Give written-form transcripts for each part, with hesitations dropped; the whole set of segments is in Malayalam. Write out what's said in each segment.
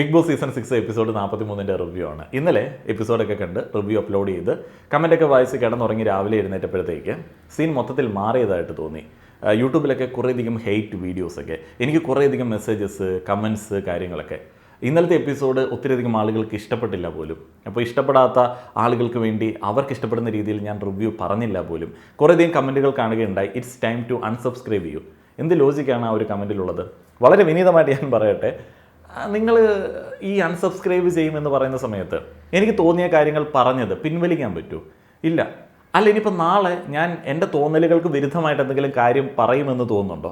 Big Boss season 6 episode 43 review ആണ്. ഇന്നലെ എപ്പിസോഡൊക്കെ കണ്ട് റിവ്യൂ അപ്ലോഡ് ചെയ്ത് കമൻറ്റൊക്കെ വായിച്ച് കിടന്നുറങ്ങി രാവിലെ എഴുന്നേറ്റപ്പോഴത്തേക്ക് സീൻ മൊത്തത്തിൽ മാറിയതായിട്ട് തോന്നി. യൂട്യൂബിലൊക്കെ കുറേയധികം ഹെയ്റ്റ് വീഡിയോസൊക്കെ, എനിക്ക് കുറേയധികം മെസ്സേജസ്, കമൻസ്, കാര്യങ്ങളൊക്കെ. ഇന്നലത്തെ എപ്പിസോഡ് ഒത്തിരിയധികം ആളുകൾക്ക് ഇഷ്ടപ്പെട്ടില്ല പോലും. അപ്പോൾ ഇഷ്ടപ്പെടാത്ത ആളുകൾക്ക് വേണ്ടി അവർക്ക് ഇഷ്ടപ്പെടുന്ന രീതിയിൽ ഞാൻ റിവ്യൂ പറഞ്ഞില്ല പോലും. കുറേയധികം കമൻറ്റുകൾ കാണുകയുണ്ടായി. ഇറ്റ്സ് ടൈം ടു അൺസബ്സ്ക്രൈബ് ചെയ്യൂ. എന്ത് ലോജിക്കാണ് ആ ഒരു കമൻറ്റിലുള്ളത്? വളരെ വിനീതമായിട്ട് ഞാൻ പറയട്ടെ, നിങ്ങൾ ഈ അൺസബ്സ്ക്രൈബ് ചെയ്യുമെന്ന് പറയുന്ന സമയത്ത് എനിക്ക് തോന്നിയ കാര്യങ്ങൾ പറഞ്ഞത് പിൻവലിക്കാൻ പറ്റുമോ? ഇല്ല. അല്ല, ഇനിയിപ്പോൾ നാളെ ഞാൻ എൻ്റെ തോന്നലുകൾക്ക് വിരുദ്ധമായിട്ട് എന്തെങ്കിലും കാര്യം പറയുമെന്ന് തോന്നുന്നുണ്ടോ?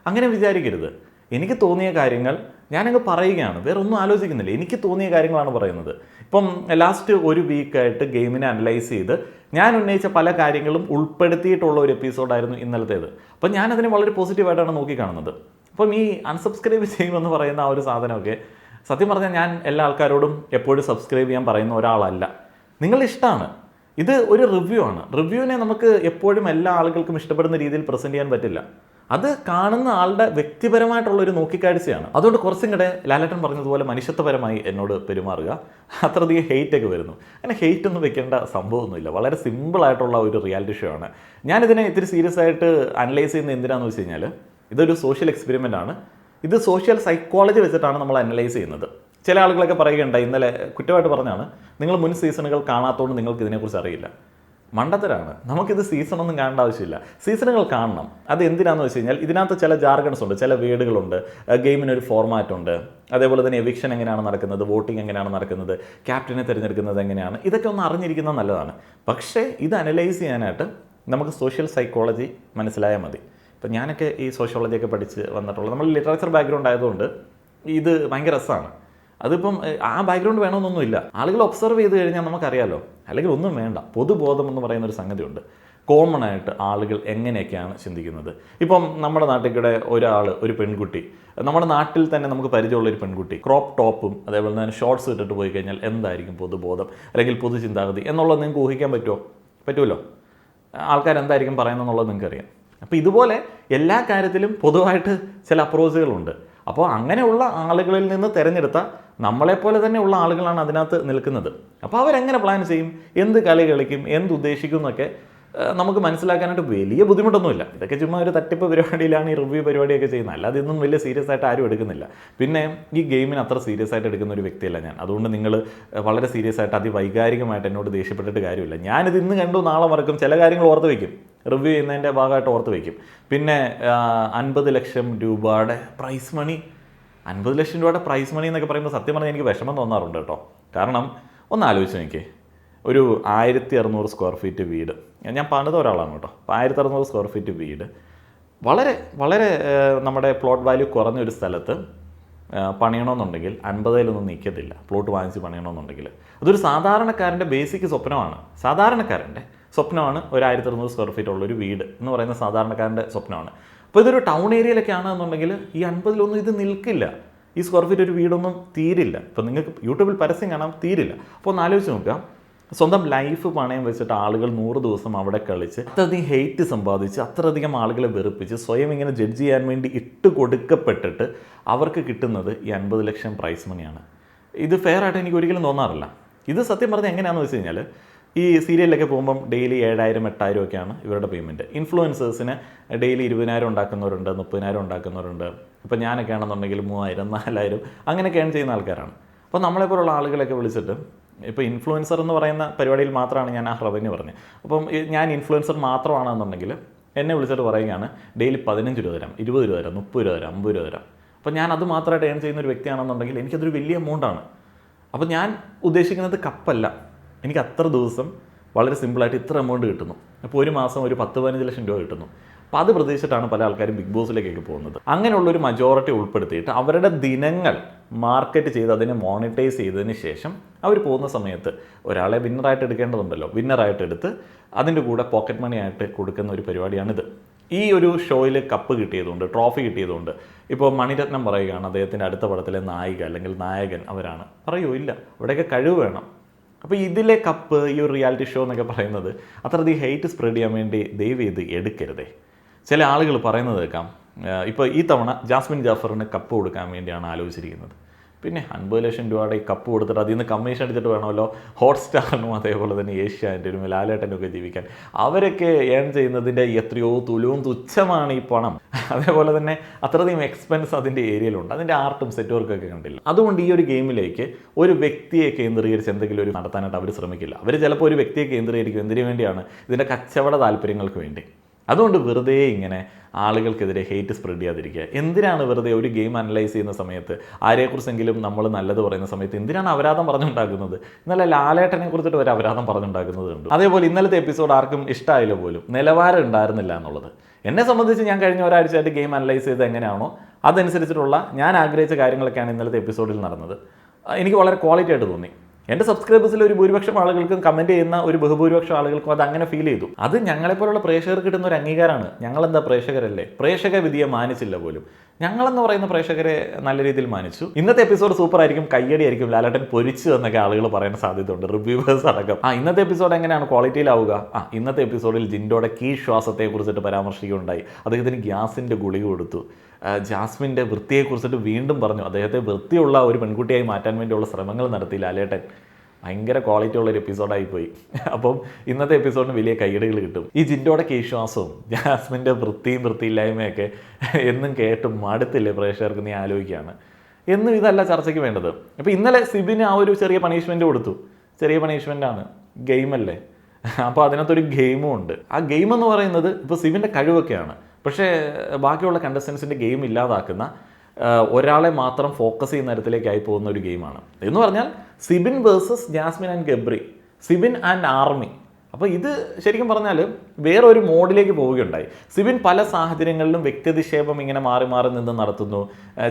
അങ്ങനെ വിചാരിക്കരുത്. എനിക്ക് തോന്നിയ കാര്യങ്ങൾ ഞാനങ്ങ് പറയുകയാണ്, വേറെ ഒന്നും ആലോചിക്കുന്നില്ല. എനിക്ക് തോന്നിയ കാര്യങ്ങളാണ് പറയുന്നത്. ഇപ്പം ലാസ്റ്റ് ഒരു വീക്കായിട്ട് ഗെയിമിനെ അനലൈസ് ചെയ്ത് ഞാൻ ഉന്നയിച്ച പല കാര്യങ്ങളും ഉൾപ്പെടുത്തിയിട്ടുള്ള ഒരു എപ്പിസോഡായിരുന്നു ഇന്നലത്തേത്. അപ്പം ഞാനതിനെ വളരെ പോസിറ്റീവായിട്ടാണ് നോക്കിക്കാണുന്നത്. അപ്പം ഈ അൺസബ്സ്ക്രൈബ് ചെയ്യുമെന്ന് പറയുന്ന ആ ഒരു സാധനമൊക്കെ സത്യം പറഞ്ഞാൽ ഞാൻ എല്ലാ ആൾക്കാരോടും എപ്പോഴും സബ്സ്ക്രൈബ് ചെയ്യാൻ പറയുന്ന ഒരാളല്ല. നിങ്ങളുടെ ഇഷ്ടമാണ്. ഇത് ഒരു റിവ്യൂ ആണ്. റിവ്യൂവിനെ നമുക്ക് എപ്പോഴും എല്ലാ ആളുകൾക്കും ഇഷ്ടപ്പെടുന്ന രീതിയിൽ പ്രസൻറ്റ് ചെയ്യാൻ പറ്റില്ല. അത് കാണുന്ന ആളുടെ വ്യക്തിപരമായിട്ടുള്ളൊരു നോക്കിക്കാഴ്ചയാണ്. അതുകൊണ്ട് കുറച്ചും കൂടെ ലാലേട്ടൻ പറഞ്ഞതുപോലെ മനുഷ്യത്വപരമായി എന്നോട് പെരുമാറുക. അത്രയധികം ഹെയ്റ്റൊക്കെ വരുന്നു. അങ്ങനെ ഹെയ്റ്റ് ഒന്നും വെക്കേണ്ട സംഭവമൊന്നുമില്ല. വളരെ സിമ്പിളായിട്ടുള്ള ഒരു റിയാലിറ്റി ഷോ ആണ്. ഞാനിതിനെ ഇത്തിരി സീരിയസ് ആയിട്ട് അനലൈസ് ചെയ്യുന്നത് എന്തിനാണെന്ന് വെച്ച് കഴിഞ്ഞാൽ, ഇതൊരു സോഷ്യൽ എക്സ്പെരിമെൻ്റ് ആണ്. ഇത് സോഷ്യൽ സൈക്കോളജി വെച്ചിട്ടാണ് നമ്മൾ അനലൈസ് ചെയ്യുന്നത്. ചില ആളുകളൊക്കെ പറയുകയുണ്ടായി, ഇന്നലെ കുറ്റമായിട്ട് പറഞ്ഞാണ്, നിങ്ങൾ മുൻ സീസണുകൾ കാണാത്തതുകൊണ്ട് നിങ്ങൾക്ക് ഇതിനെക്കുറിച്ച് അറിയില്ല. മണ്ടത്തരാണ്. നമുക്കിത് സീസണൊന്നും കാണേണ്ട ആവശ്യമില്ല. സീസണുകൾ കാണണം. അത് എന്തിനാണെന്ന് വെച്ച് കഴിഞ്ഞാൽ, ഇതിനകത്ത് ചില ജാർഗൺസ് ഉണ്ട്, ചില വേർഡുകളുണ്ട്, ഗെയിമിനൊരു ഫോർമാറ്റ് ഉണ്ട്, അതേപോലെ തന്നെ എവിക്ഷൻ എങ്ങനെയാണ് നടക്കുന്നത്, വോട്ടിംഗ് എങ്ങനെയാണ് നടക്കുന്നത്, ക്യാപ്റ്റനെ തിരഞ്ഞെടുക്കുന്നത് എങ്ങനെയാണ്, ഇതൊക്കെ ഒന്ന് അറിഞ്ഞിരിക്കുന്നത് നല്ലതാണ്. പക്ഷേ ഇത് അനലൈസ് ചെയ്യാനായിട്ട് നമുക്ക് സോഷ്യൽ സൈക്കോളജി മനസ്സിലായാൽ മതി. ഇപ്പം ഞാനൊക്കെ ഈ സോഷ്യോളജിയൊക്കെ പഠിച്ച് വന്നിട്ടുള്ളത്, നമ്മൾ ലിറ്ററേച്ചർ ബാക്ക്ഗ്രൗണ്ട് ആയതുകൊണ്ട് ഇത് ഭയങ്കര രസമാണ്. അതിപ്പം ആ ബാക്ക്ഗ്രൗണ്ട് വേണമെന്നൊന്നുമില്ല. ആളുകൾ ഒബ്സർവ് ചെയ്ത് കഴിഞ്ഞാൽ നമുക്കറിയാലോ. അല്ലെങ്കിൽ ഒന്നും വേണ്ട. പൊതുബോധം എന്ന് പറയുന്നൊരു സംഗതിയുണ്ട്. കോമൺ ആയിട്ട് ആളുകൾ എങ്ങനെയൊക്കെയാണ് ചിന്തിക്കുന്നത്. ഇപ്പം നമ്മുടെ നാട്ടിൽ കൂടെ ഒരു പെൺകുട്ടി, നമ്മുടെ നാട്ടിൽ തന്നെ നമുക്ക് പരിചയമുള്ളൊരു പെൺകുട്ടി ക്രോപ്പ് ടോപ്പും അതേപോലെ തന്നെ ഷോർട്ട്സ് ഇട്ടിട്ട് പോയി കഴിഞ്ഞാൽ എന്തായിരിക്കും പൊതുബോധം അല്ലെങ്കിൽ പൊതുചിന്താഗതി എന്നുള്ളത് നിങ്ങൾക്ക് ഊഹിക്കാൻ പറ്റുമോ? പറ്റുമല്ലോ. ആൾക്കാരെന്തായിരിക്കും പറയുന്നതെന്നുള്ളത് നിങ്ങൾക്കറിയാം. അപ്പോൾ ഇതുപോലെ എല്ലാ കാര്യത്തിലും പൊതുവായിട്ട് ചില അപ്രോച്ചുകളുണ്ട്. അപ്പോൾ അങ്ങനെയുള്ള ആളുകളിൽ നിന്ന് തിരഞ്ഞെടുത്ത നമ്മളെപ്പോലെ തന്നെ ഉള്ള ആളുകളാണ് അതിനകത്ത് നിൽക്കുന്നത്. അപ്പോൾ അവരെങ്ങനെ പ്ലാൻ ചെയ്യും, എന്ത് കളി കളിക്കും, എന്തുദ്ദേശിക്കും എന്നൊക്കെ നമുക്ക് മനസ്സിലാക്കാനായിട്ട് വലിയ ബുദ്ധിമുട്ടൊന്നുമില്ല. ഇതൊക്കെ ചുമ്മാ ഒരു തട്ടിപ്പ് പരിപാടിയിലാണ് ഈ റിവ്യൂ പരിപാടിയൊക്കെ ചെയ്യുന്നത്. അല്ലാതെ ഇതൊന്നും വലിയ സീരിയസ് ആയിട്ട് ആരും എടുക്കുന്നില്ല. പിന്നെ ഈ ഗെയിമിന് അത്ര സീരിയസ് ആയിട്ട് എടുക്കുന്ന ഒരു വ്യക്തിയല്ല ഞാൻ. അതുകൊണ്ട് നിങ്ങൾ വളരെ സീരിയസ് ആയിട്ട് അതിവൈകാരികമായിട്ട് എന്നോട് ദേഷ്യപ്പെട്ടിട്ട് കാര്യമില്ല. ഞാനിത് ഇന്ന് കണ്ടു നാളെ മറക്കും. ചില കാര്യങ്ങൾ ഓർത്ത് വയ്ക്കും, റിവ്യൂ ചെയ്യുന്നതിൻ്റെ ഭാഗമായിട്ട് ഓർത്ത് വയ്ക്കും. പിന്നെ 50 ലക്ഷം രൂപയുടെ പ്രൈസ് മണി, 50 ലക്ഷം രൂപയുടെ പ്രൈസ് മണി എന്നൊക്കെ പറയുമ്പോൾ സത്യം പറഞ്ഞാൽ എനിക്ക് വിഷമം തോന്നാറുണ്ട് കേട്ടോ. കാരണം ഒന്ന് ആലോചിച്ച് നോക്കിയേ, ഒരു 1600 സ്ക്വയർ ഫീറ്റ് വീട്, ഞാൻ പണിത ഒരാളാണ് കേട്ടോ. അപ്പോൾ 1600 സ്ക്വയർ ഫീറ്റ് വീട് വളരെ വളരെ നമ്മുടെ പ്ലോട്ട് വാല്യൂ കുറഞ്ഞൊരു സ്ഥലത്ത് പണിയണമെന്നുണ്ടെങ്കിൽ 50,000 നിൽക്കത്തില്ല. പ്ലോട്ട് വാങ്ങിച്ച് പണിയണമെന്നുണ്ടെങ്കിൽ അതൊരു സാധാരണക്കാരൻ്റെ ബേസിക് സ്വപ്നമാണ്. സാധാരണക്കാരൻ്റെ സ്വപ്നമാണ് ഒരു 1600 സ്ക്വയർ ഫീറ്റ് ഉള്ളൊരു വീട് എന്ന് പറയുന്ന സാധാരണക്കാരൻ്റെ സ്വപ്നമാണ്. അപ്പോൾ ഇതൊരു ടൗൺ ഏരിയയിലൊക്കെ ആണെന്നുണ്ടെങ്കിൽ ഈ 50,000 ഇത് നിൽക്കില്ല. ഈ സ്ക്വയർ ഫീറ്റ് ഒരു വീടൊന്നും തീരില്ല. ഇപ്പോൾ നിങ്ങൾക്ക് യൂട്യൂബിൽ പരസ്യം കാണാൻ തീരില്ല. അപ്പോൾ ഒന്ന് ആലോചിച്ച് നോക്കുക, സ്വന്തം ലൈഫ് പണയം വെച്ചിട്ട് ആളുകൾ 100 ദിവസം അവിടെ കളിച്ച് അത്രയധികം ഹെയ്റ്റ് സമ്പാദിച്ച് അത്രയധികം ആളുകളെ വെറുപ്പിച്ച് സ്വയം ഇങ്ങനെ ജഡ്ജ് ചെയ്യാൻ വേണ്ടി ഇട്ട് കൊടുക്കപ്പെട്ടിട്ട് അവർക്ക് കിട്ടുന്നത് ഈ 50 ലക്ഷം പ്രൈസ് മണിയാണ്. ഇത് ഫെയർ ആയിട്ട് എനിക്ക് ഒരിക്കലും തോന്നാറില്ല. ഇത് സത്യം പറഞ്ഞാൽ എങ്ങനെയാണെന്ന് വെച്ച് കഴിഞ്ഞാൽ, ഈ സീരിയലിലൊക്കെ പോകുമ്പം ഡെയിലി 7,000 8,000 ഒക്കെയാണ് ഇവരുടെ പേയ്മെൻറ്റ്. ഇൻഫ്ലുവൻസേഴ്സിന് ഡെയിലി 20,000 ഉണ്ടാക്കുന്നവരുണ്ട്, 30,000 ഉണ്ടാക്കുന്നവരുണ്ട്. ഇപ്പോൾ ഞാനൊക്കെ ആണെന്നുണ്ടെങ്കിൽ 3,000 4,000 അങ്ങനെയൊക്കെ ഏൺ ചെയ്യുന്ന ആൾക്കാരാണ്. അപ്പോൾ നമ്മളെപ്പോലുള്ള ആളുകളൊക്കെ വിളിച്ചിട്ട്, ഇപ്പോൾ ഇൻഫ്ലുവൻസർ എന്ന് പറയുന്ന പരിപാടിയിൽ മാത്രമാണ് ഞാൻ ആ റവന്യൂ പറഞ്ഞത്. അപ്പം ഞാൻ ഇൻഫ്ലുവൻസർ മാത്രമാണെന്നുണ്ടെങ്കിൽ എന്നെ വിളിച്ചിട്ട് പറയുകയാണ് ഡെയിലി 15 രൂപ തരാം, 20 രൂപ തരാം, 30 രൂപ തരാം, 50 രൂപ തരാം. അപ്പോൾ ഞാൻ അത് മാത്രമായിട്ട് ഏൺ ചെയ്യുന്ന ഒരു വ്യക്തിയാണെന്നുണ്ടെങ്കിൽ എനിക്കതൊരു വലിയ എമൗണ്ടാണ്. അപ്പോൾ ഞാൻ ഉദ്ദേശിക്കുന്നത് കപ്പല്ല. എനിക്ക് അത്ര ദിവസം വളരെ സിമ്പിളായിട്ട് ഇത്ര എമൗണ്ട് കിട്ടുന്നു. അപ്പോൾ ഒരു മാസം ഒരു 10-15 ലക്ഷം രൂപ കിട്ടുന്നു. അപ്പോൾ അത് പ്രതീക്ഷിച്ചിട്ടാണ് പല ആൾക്കാരും ബിഗ് ബോസിലേക്കൊക്കെ പോകുന്നത്. അങ്ങനെയുള്ളൊരു മജോറിറ്റി ഉൾപ്പെടുത്തിയിട്ട് അവരുടെ ദിനങ്ങൾ മാർക്കറ്റ് ചെയ്ത് അതിനെ മോണിറ്റൈസ് ചെയ്തതിന് ശേഷം അവർ പോകുന്ന സമയത്ത് ഒരാളെ വിന്നറായിട്ട് എടുക്കേണ്ടതുണ്ടല്ലോ. വിന്നറായിട്ട് എടുത്ത് അതിൻ്റെ കൂടെ പോക്കറ്റ് മണി ആയിട്ട് കൊടുക്കുന്ന ഒരു പരിപാടിയാണിത്. ഈ ഒരു ഷോയിൽ കപ്പ് കിട്ടിയതുകൊണ്ട്, ട്രോഫി കിട്ടിയതുകൊണ്ട്, ഇപ്പോൾ മണിരത്നം പറയുകയാണ് അദ്ദേഹത്തിൻ്റെ അടുത്ത പടത്തിലെ നായിക അല്ലെങ്കിൽ നായകൻ അവരാണ്. പറയൂ, ഇല്ല. അവിടെയൊക്കെ കഴിവ് വേണം. അപ്പോൾ ഇതിലെ കപ്പ്, ഈ ഒരു റിയാലിറ്റി ഷോ എന്നൊക്കെ പറയുന്നത് അത്രയധികം ഹെയ്റ്റ് സ്പ്രെഡ് ചെയ്യാൻ വേണ്ടി ദയവ് ചെയ്ത് എടുക്കരുതേ. ചില ആളുകൾ പറയുന്നത് കേൾക്കാം, ഇപ്പോൾ ഈ തവണ ജാസ്മിൻ ജാഫറിന് കപ്പ് കൊടുക്കാൻ വേണ്ടിയാണ് ആലോചിച്ചിരിക്കുന്നത്. പിന്നെ 50 ലക്ഷം രൂപയുടെ ഈ കപ്പ് കൊടുത്തിട്ട് അതിൽ നിന്ന് കമ്മീഷൻ എടുത്തിട്ട് വേണമല്ലോ ഹോട്ട്സ്റ്റാറിനും അതേപോലെ തന്നെ ഏഷ്യാനെറ്റിനും ലാലേട്ടനും ഒക്കെ ജീവിക്കാൻ. അവരൊക്കെ ഏൺ ചെയ്യുന്നതിൻ്റെ എത്രയോ തുച്ഛമാണ് ഈ പണം. അതേപോലെ തന്നെ അത്രയധികം എക്സ്പെൻസ് അതിൻ്റെ ഏരിയയിലുണ്ട്, അതിൻ്റെ ആർട്ടും സെറ്റ് വർക്കൊക്കെ കണ്ടില്ല. അതുകൊണ്ട് ഈ ഒരു ഗെയിമിലേക്ക് ഒരു വ്യക്തിയെ കേന്ദ്രീകരിച്ച് എന്തെങ്കിലും ഒരു നടത്താനായിട്ട് അവർ ശ്രമിക്കില്ല. അവർ ചിലപ്പോൾ ഒരു വ്യക്തിയെ കേന്ദ്രീകരിക്കും. എന്തിനു വേണ്ടിയാണ്? ഇതിൻ്റെ കച്ചവട താല്പര്യങ്ങൾക്ക് വേണ്ടി. അതുകൊണ്ട് വെറുതെ ഇങ്ങനെ ആളുകൾക്കെതിരെ ഹെയ്റ്റ് സ്പ്രെഡ് ചെയ്യാതിരിക്കുക. എന്തിനാണ് വെറുതെ ഒരു ഗെയിം അനലൈസ് ചെയ്യുന്ന സമയത്ത് ആരെക്കുറിച്ചെങ്കിലും നമ്മൾ നല്ലത് പറയുന്ന സമയത്ത് എന്തിനാണ് അപരാധം പറഞ്ഞുണ്ടാക്കുന്നത്? ഇന്നലെ ലാലേട്ടനെ കുറിച്ചിട്ട് ഒരു അപരാധം പറഞ്ഞുണ്ടാക്കുന്നത് ഉണ്ട്. അതേപോലെ ഇന്നലത്തെ എപ്പിസോഡ് ആർക്കും ഇഷ്ടമായില്ല പോലും, നിലവാരം ഉണ്ടായിരുന്നില്ല എന്നുള്ളത്. എന്നെ സംബന്ധിച്ച് ഞാൻ കഴിഞ്ഞ ഒരാഴ്ചയായിട്ട് ഗെയിം അനലൈസ് ചെയ്ത് എങ്ങനെയാണോ അതനുസരിച്ചിട്ടുള്ള ഞാൻ ആഗ്രഹിച്ച കാര്യങ്ങളൊക്കെയാണ് ഇന്നലത്തെ എപ്പിസോഡിൽ നടന്നത്. എനിക്ക് വളരെ ക്വാളിറ്റി ആയിട്ട് തോന്നി. എൻ്റെ സബ്സ്ക്രൈബേഴ്സിൽ ഒരു ഭൂരിപക്ഷം ആളുകൾക്കും കമൻറ്റ് ചെയ്യുന്ന ഒരു ബഹുഭൂരിപക്ഷം ആളുകൾക്കും അത് അങ്ങനെ ഫീൽ ചെയ്തു. അത് ഞങ്ങളെപ്പോലുള്ള പ്രേക്ഷകർക്ക് കിട്ടുന്ന ഒരു അംഗീകാരമാണ്. ഞങ്ങളെന്താ പ്രേക്ഷകരല്ലേ? പ്രേക്ഷക വിധിയെ മാനിച്ചില്ല പോലും. ഞങ്ങളെന്ന് പറയുന്ന പ്രേക്ഷകരെ നല്ല രീതിയിൽ മാനിച്ചു. ഇന്നത്തെ എപ്പിസോഡ് സൂപ്പർ ആയിരിക്കും, കയ്യടി ആയിരിക്കും, ലാലേട്ടൻ പൊരിച്ചു എന്നൊക്കെ ആളുകൾ പറയാൻ സാധ്യതയുണ്ട്, റിവ്യൂവേഴ്സ് അടക്കം. ഇന്നത്തെ എപ്പിസോഡ് എങ്ങനെയാണ് ക്വാളിറ്റിയിലാവുക? ഇന്നത്തെ എപ്പിസോഡിൽ ജിൻഡോയുടെ കീഴ്ശ്വാസത്തെ കുറിച്ചിട്ട് പരാമർശിക്കുകയുണ്ടായി. അദ്ദേഹത്തിന് ഗ്യാസിൻ്റെ ഗുളിക കൊടുത്തു. ജാസ്മിൻ്റെ വൃത്തിയെക്കുറിച്ചിട്ട് വീണ്ടും പറഞ്ഞു. അദ്ദേഹത്തെ വൃത്തിയുള്ള ഒരു പെൺകുട്ടിയായി മാറ്റാൻ വേണ്ടിയുള്ള ശ്രമങ്ങൾ നടത്തി ലാലേട്ടൻ. ഭയങ്കര ക്വാളിറ്റി ഉള്ളൊരു എപ്പിസോഡായിപ്പോയി. അപ്പം ഇന്നത്തെ എപ്പിസോഡിന് വലിയ കൈയടികൾ കിട്ടും. ഈ ജിൻഡോയുടെ കീശ്വാസവും ജാസ്മിൻ്റെ വൃത്തിയില്ലായ്മയൊക്കെ എന്നും കേട്ടും മടുത്തില്ലേ പ്രേക്ഷകർക്ക്? നീ ആലോചിക്കുകയാണ്. എന്നും ഇതല്ല ചർച്ചയ്ക്ക് വേണ്ടത്. അപ്പോൾ ഇന്നലെ സിബിന് ആ ഒരു ചെറിയ പണിഷ്മെൻറ്റ് കൊടുത്തു. ചെറിയ പണിഷ്മെൻറ്റാണ്, ഗെയിമല്ലേ. അപ്പോൾ അതിനകത്തൊരു ഗെയിമും ഉണ്ട്. ആ ഗെയിം എന്ന് പറയുന്നത് ഇപ്പോൾ സിബിൻ്റെ കഴിവൊക്കെയാണ്. പക്ഷേ ബാക്കിയുള്ള കണ്ടസ്റ്റൻസിൻ്റെ ഗെയിം ഇല്ലാതാക്കുന്ന, ഒരാളെ മാത്രം ഫോക്കസ് ചെയ്യുന്ന തരത്തിലേക്കായി പോകുന്ന ഒരു ഗെയിമാണ്. എന്ന് പറഞ്ഞാൽ Sibin versus Jasmin and Gabri, Sibin and army. അപ്പോൾ ഇത് ശരിക്കും പറഞ്ഞാൽ വേറൊരു മോഡിലേക്ക് പോവുകയുണ്ടായി. സിബിൻ പല സാഹചര്യങ്ങളിലും വ്യക്തിധിക്ഷേപം ഇങ്ങനെ മാറി നിന്ന് നടത്തുന്നു.